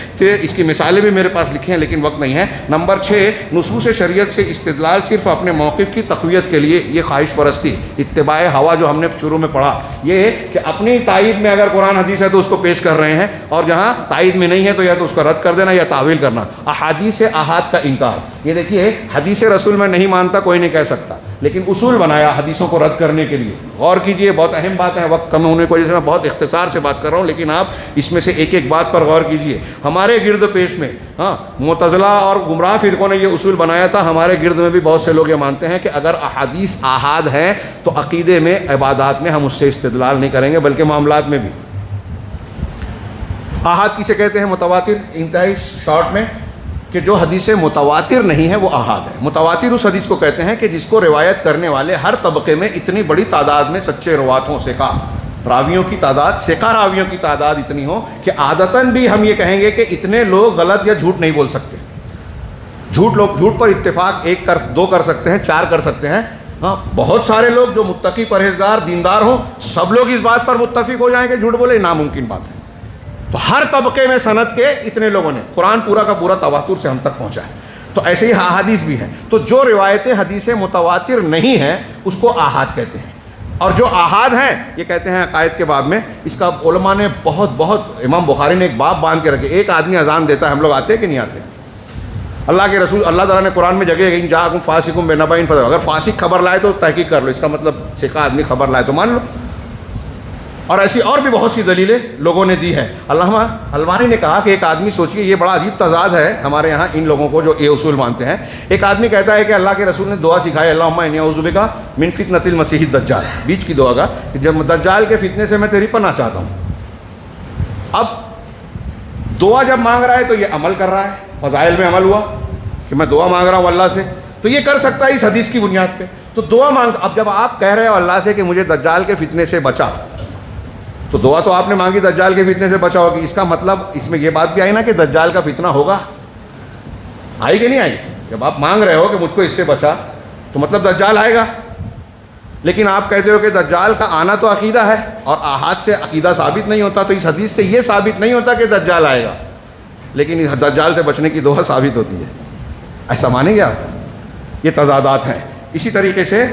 اس کی مثالیں بھی میرے پاس لکھی ہیں لیکن وقت نہیں ہے. نمبر 6، نصوص شریعت سے استدلال صرف اپنے موقف کی تقویت کے لیے. یہ خواہش پرستی، اتباع ہوا جو ہم نے شروع میں پڑھا، یہ کہ اپنی تائید میں اگر قرآن حدیث ہے تو اس کو پیش کر رہے ہیں، اور جہاں تائید میں نہیں ہے تو یا تو اس کو رد کر دینا یا تعویل کرنا. احادیث احاد کا انکار، یہ دیکھیے حدیث رسول میں نہیں مانتا کوئی نہیں کہہ سکتا، لیکن اصول بنایا حدیثوں کو رد کرنے کے لیے. غور کیجئے، بہت اہم بات ہے. وقت کم ہونے کی وجہ سے میں بہت اختصار سے بات کر رہا ہوں، لیکن آپ اس میں سے ایک ایک بات پر غور کیجئے. ہمارے گرد پیش میں معتزلہ اور گمراہ فرقوں نے یہ اصول بنایا تھا. ہمارے گرد میں بھی بہت سے لوگ یہ مانتے ہیں کہ اگر احادیث آحاد ہیں تو عقیدے میں، عبادات میں ہم اس سے استدلال نہیں کریں گے، بلکہ معاملات میں بھی. آحاد کسے کہتے ہیں؟ متواتر. انتہائی شارٹ میں کہ جو حدیثیں متواتر نہیں ہے وہ آحاد ہے. متواتر اس حدیث کو کہتے ہیں کہ جس کو روایت کرنے والے ہر طبقے میں اتنی بڑی تعداد میں سچے روات ہوں، ثقہ راویوں کی تعداد، ثقہ راویوں کی تعداد اتنی ہو کہ عادتاً بھی ہم یہ کہیں گے کہ اتنے لوگ غلط یا جھوٹ نہیں بول سکتے. جھوٹ پر اتفاق 1 کر 2 کر سکتے ہیں، 4 کر سکتے ہیں. ہاں بہت سارے لوگ جو متقی، پرہیزگار، دیندار ہوں، سب لوگ اس بات پر متفق ہو جائیں کہ جھوٹ بولے، ناممکن بات ہے. تو ہر طبقے میں سند کے اتنے لوگوں نے، قرآن پورا کا پورا تواتر سے ہم تک پہنچا ہے. تو ایسے ہی احادیث بھی ہیں. تو جو روایتیں حدیثیں متواتر نہیں ہیں اس کو آحاد کہتے ہیں، اور جو آحاد ہیں یہ کہتے ہیں عقائد کے باب میں. اس کا علماء نے بہت امام بخاری نے ایک باب باندھ کے رکھے. ایک آدمی اذان دیتا ہے، ہم لوگ آتے ہیں کہ نہیں آتے؟ اللہ کے رسول اللہ تعالیٰ نے قرآن میں جگہ ان جاءکم فاسق بنبأ فتبینوا، اگر فاسق خبر لائے تو تحقیق کر لو. اس کا مطلب ثقہ آدمی خبر لائے تو مان لو. اور ایسی اور بھی بہت سی دلیلیں لوگوں نے دی ہیں. علامہ البانی نے کہا کہ ایک آدمی، سوچئے یہ بڑا عجیب تضاد ہے ہمارے یہاں ان لوگوں کو جو یہ اصول مانتے ہیں. ایک آدمی کہتا ہے کہ اللہ کے رسول نے دعا سکھائی، اللہم انی اعوذ بک من فتنۃ المسیح الدجال، بیچ کی دعا کا کہ جب دجال کے فتنے سے میں تیری پناہ چاہتا ہوں. اب دعا جب مانگ رہا ہے تو یہ عمل کر رہا ہے، فضائل میں عمل ہوا کہ میں دعا مانگ رہا ہوں اللہ سے، تو یہ کر سکتا ہے اس حدیث کی بنیاد پہ. تو دعا مانگ، اب جب آپ کہہ رہے ہو اللہ سے کہ مجھے دجال کے فتنے سے بچا، تو دعا تو آپ نے مانگی دجال کے فتنے سے بچا ہوگی. اس کا مطلب اس میں یہ بات بھی آئی نا کہ دجال کا فتنہ ہوگا. آئی کہ نہیں آئی؟ جب آپ مانگ رہے ہو کہ مجھ کو اس سے بچا تو مطلب دجال آئے گا. لیکن آپ کہتے ہو کہ دجال کا آنا تو عقیدہ ہے، اور آحاد سے عقیدہ ثابت نہیں ہوتا. تو اس حدیث سے یہ ثابت نہیں ہوتا کہ دجال آئے گا، لیکن اس دجال سے بچنے کی دعا ثابت ہوتی ہے. ایسا مانیں گے آپ؟ یہ تضادات ہیں. اسی طریقے سے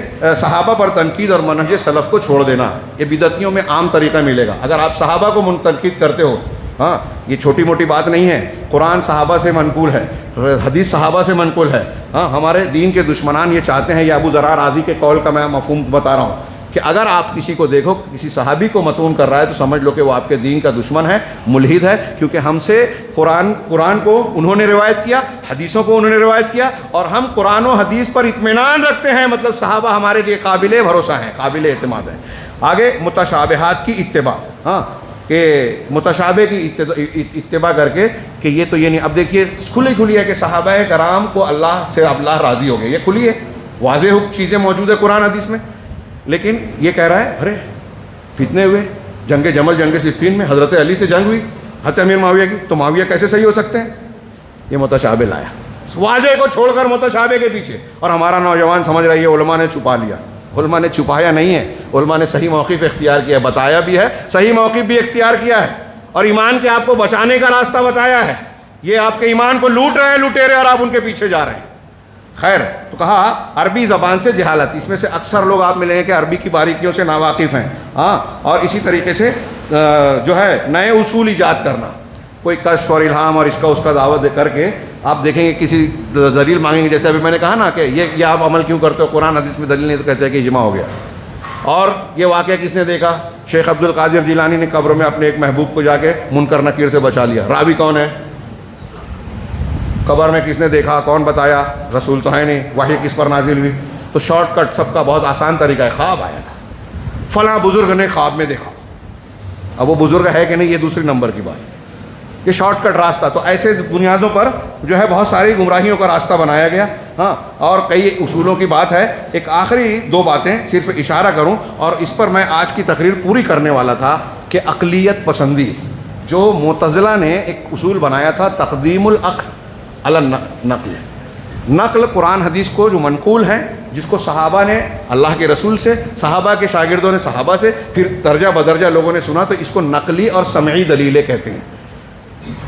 صحابہ پر تنقید اور منہج سلف کو چھوڑ دینا، یہ بدعتیوں میں عام طریقہ ملے گا. اگر آپ صحابہ کو تنقید کرتے ہو، ہاں یہ چھوٹی موٹی بات نہیں ہے. قرآن صحابہ سے منقول ہے، حدیث صحابہ سے منقول ہے. ہاں ہمارے دین کے دشمنان یہ چاہتے ہیں، یہ ابو ذرار رازی کے قول کا میں مفہوم بتا رہا ہوں کہ اگر آپ کسی کو دیکھو کسی صحابی کو متون کر رہا ہے تو سمجھ لو کہ وہ آپ کے دین کا دشمن ہے، ملحد ہے. کیونکہ ہم سے قرآن کو انہوں نے روایت کیا، حدیثوں کو انہوں نے روایت کیا، اور ہم قرآن و حدیث پر اطمینان رکھتے ہیں. مطلب صحابہ ہمارے لیے قابل بھروسہ ہیں، قابل اعتماد ہے. آگے متشابہات کی اتباع، ہاں کہ متشابہ کی اتباع کر کے کہ یہ تو یہ نہیں. اب دیکھیے کھلی ہے کہ صحابہ کرام کو اللہ سے اللہ راضی ہو گئے، یہ کھلی ہے، واضح چیزیں موجود ہے قرآن حدیث میں. لیکن یہ کہہ رہا ہے ارے فتنے ہوئے، جنگ جمل، جنگ صفین میں حضرت علی سے جنگ ہوئی، حضرت امیر معاویہ کی، تو معاویہ کیسے صحیح ہو سکتے ہیں؟ یہ متشابہ لایا، واضح کو چھوڑ کر متشابہ کے پیچھے. اور ہمارا نوجوان سمجھ رہا ہے یہ علماء نے چھپا لیا. علماء نے چھپایا نہیں ہے، علماء نے صحیح موقف اختیار کیا، بتایا بھی ہے، صحیح موقف بھی اختیار کیا ہے، اور ایمان کے آپ کو بچانے کا راستہ بتایا ہے۔ یہ آپ کے ایمان کو لوٹ رہے ہیں لٹیرے، اور آپ ان کے پیچھے جا رہے ہیں۔ خیر، تو کہا عربی زبان سے جہالت، اس میں سے اکثر لوگ آپ ملیں گے کہ عربی کی باریکیوں سے ناواقف ہیں، ہاں، اور اسی طریقے سے جو ہے نئے اصول ایجاد کرنا، کوئی کشف اور الہام اور اس کا دعوت کر کے آپ دیکھیں گے کسی دلیل مانگیں گے، جیسے ابھی میں نے کہا نا کہ یہ آپ عمل کیوں کرتے ہو، قرآن حدیث میں دلیل نہیں، تو کہتے ہیں کہ اجماع ہو گیا۔ اور یہ واقعہ کس نے دیکھا؟ شیخ عبد القادر جیلانی نے قبر میں اپنے ایک محبوب کو جا کے منکر نکیر سے بچا لیا۔ راوی کون ہے؟ قبر میں کس نے دیکھا، کون بتایا؟ رسول تو ہے نہیں، وحی کس پر نازل ہوئی؟ تو شارٹ کٹ سب کا بہت آسان طریقہ ہے، خواب آیا تھا، فلاں بزرگ نے خواب میں دیکھا۔ اب وہ بزرگ ہے کہ نہیں، یہ دوسری نمبر کی بات ہے، یہ شارٹ کٹ راستہ۔ تو ایسے بنیادوں پر جو ہے بہت ساری گمراہیوں کا راستہ بنایا گیا، ہاں، اور کئی اصولوں کی بات ہے۔ ایک آخری دو باتیں صرف اشارہ کروں، اور اس پر میں آج کی تقریر پوری کرنے والا تھا، کہ عقلیت پسندی، جو معتزلہ نے ایک اصول بنایا تھا، تقدیم العقل علی النقل، نقل قرآن حدیث کو جو منقول ہیں، جس کو صحابہ نے اللہ کے رسول سے، صحابہ کے شاگردوں نے صحابہ سے، پھر درجہ بدرجہ لوگوں نے سنا، تو اس کو نقلی اور سمعی دلیلیں کہتے ہیں۔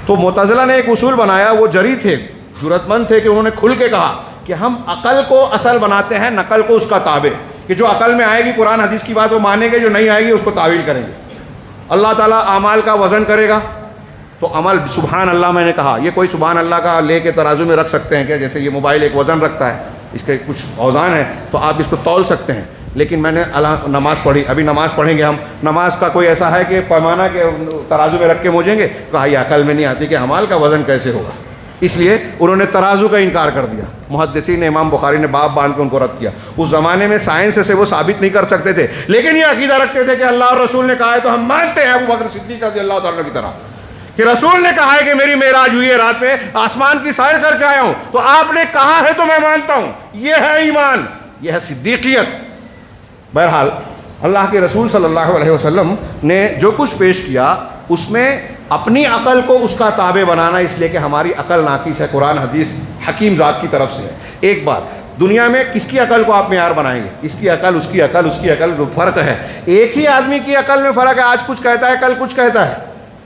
تو معتزلہ نے ایک اصول بنایا، وہ جری تھے، جرأت مند تھے، کہ انہوں نے کھل کے کہا کہ ہم عقل کو اصل بناتے ہیں، نقل کو اس کا تابع، کہ جو عقل میں آئے گی قرآن حدیث کی بات وہ مانیں گے، جو نہیں آئے گی اس کو تعویل کریں گے۔ اللہ تعالیٰ اعمال کا وزن کرے گا، تو عمل سبحان اللہ، میں نے کہا یہ کوئی سبحان اللہ کا لے کے ترازو میں رکھ سکتے ہیں کیا؟ جیسے یہ موبائل ایک وزن رکھتا ہے، اس کے کچھ اوزان ہیں، تو آپ اس کو تول سکتے ہیں، لیکن میں نے نماز پڑھی، ابھی نماز پڑھیں گے ہم، نماز کا کوئی ایسا ہے کہ پیمانہ کے ترازو میں رکھ کے موجیں گے؟ کہا یہ عقل میں نہیں آتی کہ اعمال کا وزن کیسے ہوگا، اس لیے انہوں نے ترازو کا انکار کر دیا۔ محدثین نے، امام بخاری نے باب باندھ کے ان کو رد کیا۔ اس زمانے میں سائنس سے وہ ثابت نہیں کر سکتے تھے، لیکن یہ عقیدہ رکھتے تھے کہ اللہ اور رسول نے کہا ہے تو ہم مانتے ہیں، ابو بکر صدیق رضی اللہ تعالیٰ کی طرح، کہ رسول نے کہا ہے کہ میری معراج ہوئی ہے، رات میں آسمان کی سیر کر کے آیا ہوں، تو آپ نے کہا ہے تو میں مانتا ہوں، یہ ہے ایمان، یہ ہے صدیقیت۔ بہرحال اللہ کے رسول صلی اللہ علیہ وسلم نے جو کچھ پیش کیا، اس میں اپنی عقل کو اس کا تابع بنانا، اس لیے کہ ہماری عقل ناقص ہے، قرآن حدیث حکیم ذات کی طرف سے ہے۔ ایک بات، دنیا میں کس کی عقل کو آپ معیار بنائیں گے؟ اس کی عقل، اس کی عقل، اس کی عقل، فرق ہے، ایک ہی آدمی کی عقل میں فرق ہے، آج کچھ کہتا ہے کل کچھ کہتا ہے۔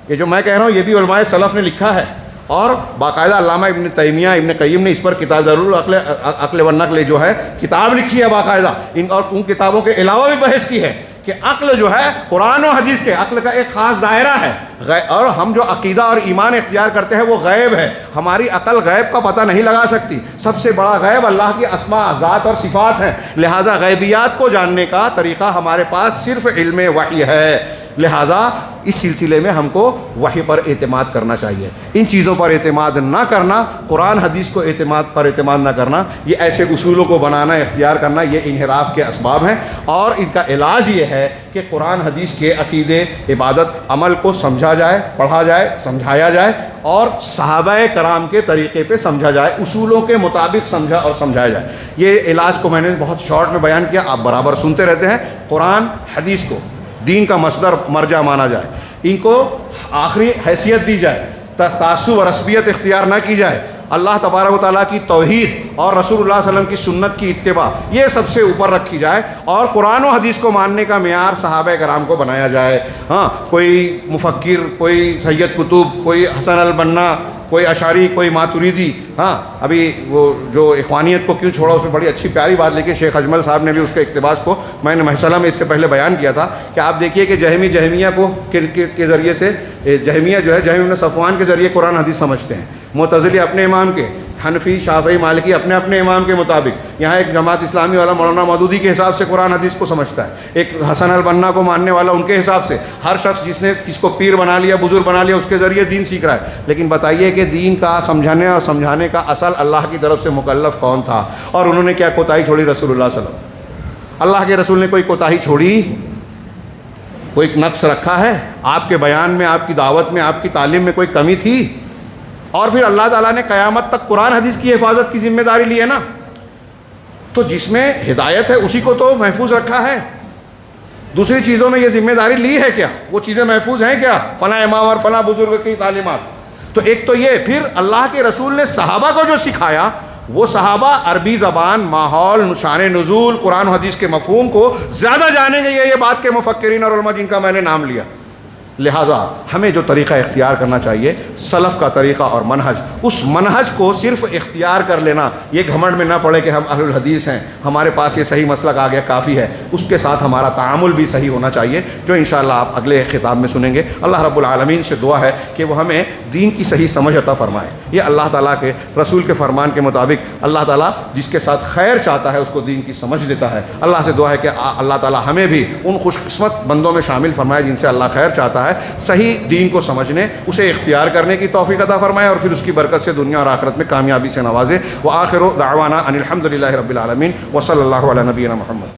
یہ جو میں کہہ رہا ہوں یہ بھی علماء سلف نے لکھا ہے، اور باقاعدہ علامہ ابن تیمیہ، ابن قیم نے اس پر کتاب ضرور عقل و نقل جو ہے کتاب لکھی ہے باقاعدہ، اور ان کتابوں کے علاوہ بھی بحث کی ہے کہ عقل جو ہے قرآن و حدیث کے عقل کا ایک خاص دائرہ ہے، اور ہم جو عقیدہ اور ایمان اختیار کرتے ہیں وہ غیب ہے، ہماری عقل غیب کا پتہ نہیں لگا سکتی، سب سے بڑا غیب اللہ کی اسماء، ذات اور صفات ہیں، لہٰذا غیبیات کو جاننے کا طریقہ ہمارے پاس صرف علم وحی ہے، لہٰذا اس سلسلے میں ہم کو وحی پر اعتماد کرنا چاہیے، ان چیزوں پر اعتماد نہ کرنا، قرآن حدیث کو اعتماد نہ کرنا، یہ ایسے اصولوں کو بنانا اختیار کرنا، یہ انحراف کے اسباب ہیں، اور ان کا علاج یہ ہے کہ قرآن حدیث کے عقیدے، عبادت، عمل کو سمجھا جائے، پڑھا جائے، سمجھایا جائے، اور صحابہ کرام کے طریقے پہ سمجھا جائے، اصولوں کے مطابق سمجھا اور سمجھایا جائے۔ یہ علاج کو میں نے بہت شارٹ میں بیان کیا، آپ برابر سنتے رہتے ہیں۔ قرآن حدیث کو دین کا مصدر مرجع مانا جائے، ان کو آخری حیثیت دی جائے، تعصب و رسمیت اختیار نہ کی جائے، اللہ تبارک و تعالیٰ کی توحید اور رسول اللہ صلی اللہ علیہ وسلم کی سنت کی اتباع یہ سب سے اوپر رکھی جائے، اور قرآن و حدیث کو ماننے کا معیار صحابہ کرام کو بنایا جائے۔ ہاں، کوئی مفکر، کوئی سید قطب، کوئی حسن البنا، کوئی اشعری، کوئی ماتریدی، ہاں، ابھی وہ جو اخوانیت کو کیوں چھوڑا، اس میں بڑی اچھی پیاری بات لکھی شیخ اجمل صاحب نے بھی، اس کے اقتباس کو میں نے محصلہ میں اس سے پہلے بیان کیا تھا کہ آپ دیکھیے کہ جہمیہ کو کے ذریعے سے، جہمیہ جو ہے جہم بن صفوان کے ذریعے قرآن حدیث سمجھتے ہیں، معتزلی اپنے امام کے، حنفی، شافعی، مالکی اپنے اپنے امام کے مطابق، یہاں ایک جماعت اسلامی والا مولانا مودودی کے حساب سے قرآن حدیث کو سمجھتا ہے، ایک حسن البنا کو ماننے والا ان کے حساب سے، ہر شخص جس کو پیر بنا لیا، بزرگ بنا لیا، اس کے ذریعے دین سیکھ رہا ہے۔ لیکن بتائیے کہ دین کا سمجھانے کا اصل اللہ کی طرف سے مکلف کون تھا، اور انہوں نے کیا کوتاہی چھوڑی؟ رسول اللہ صلی اللہ علیہ وسلم۔ اللہ کے رسول نے کوئی کوتاہی چھوڑی؟ کوئی نقص رکھا ہے؟ آپ کے بیان میں، آپ کی دعوت میں، آپ کی تعلیم میں کوئی کمی تھی؟ اور پھر اللہ تعالیٰ نے قیامت تک قرآن حدیث کی حفاظت کی ذمہ داری لی ہے نا، تو جس میں ہدایت ہے اسی کو تو محفوظ رکھا ہے، دوسری چیزوں میں یہ ذمہ داری لی ہے کیا؟ وہ چیزیں محفوظ ہیں کیا؟ فلاں امام اور فلاں بزرگ کی تعلیمات، تو ایک تو یہ، پھر اللہ کے رسول نے صحابہ کو جو سکھایا وہ صحابہ عربی زبان، ماحول، شان نزول، قرآن و حدیث کے مفہوم کو زیادہ جانیں گے، یہ بات کے مفکرین اور علماء جن کا میں نے نام لیا. لہٰذا ہمیں جو طریقہ اختیار کرنا چاہیے سلف کا طریقہ اور منہج، اس منہج کو صرف اختیار کر لینا، یہ گھمنڈ میں نہ پڑے کہ ہم اہل الحدیث ہیں، ہمارے پاس یہ صحیح مسلک آ گیا کافی ہے. اس کے ساتھ ہمارا تعامل بھی صحیح ہونا چاہیے، جو انشاءاللہ آپ اگلے خطاب میں سنیں گے. اللہ رب العالمین سے دعا ہے کہ وہ ہمیں دین کی صحیح سمجھ عطا فرمائے. یہ اللہ تعالیٰ کے رسول کے فرمان کے مطابق اللہ تعالیٰ جس کے ساتھ خیر چاہتا ہے اس کو دین کی سمجھ دیتا ہے. اللہ سے دعا ہے کہ اللہ تعالیٰ ہمیں بھی ان خوش قسمت بندوں میں شامل فرمائے جن سے اللہ خیر چاہتا ہے. صحیح دین کو سمجھنے، اسے اختیار کرنے کی توفیق عطا فرمائے اور پھر اس کی برکت سے دنیا اور آخرت میں کامیابی سے نوازے. وآخر دعوانا ان الحمد للہ رب العالمین وصلی اللہ علی نبینا محمد.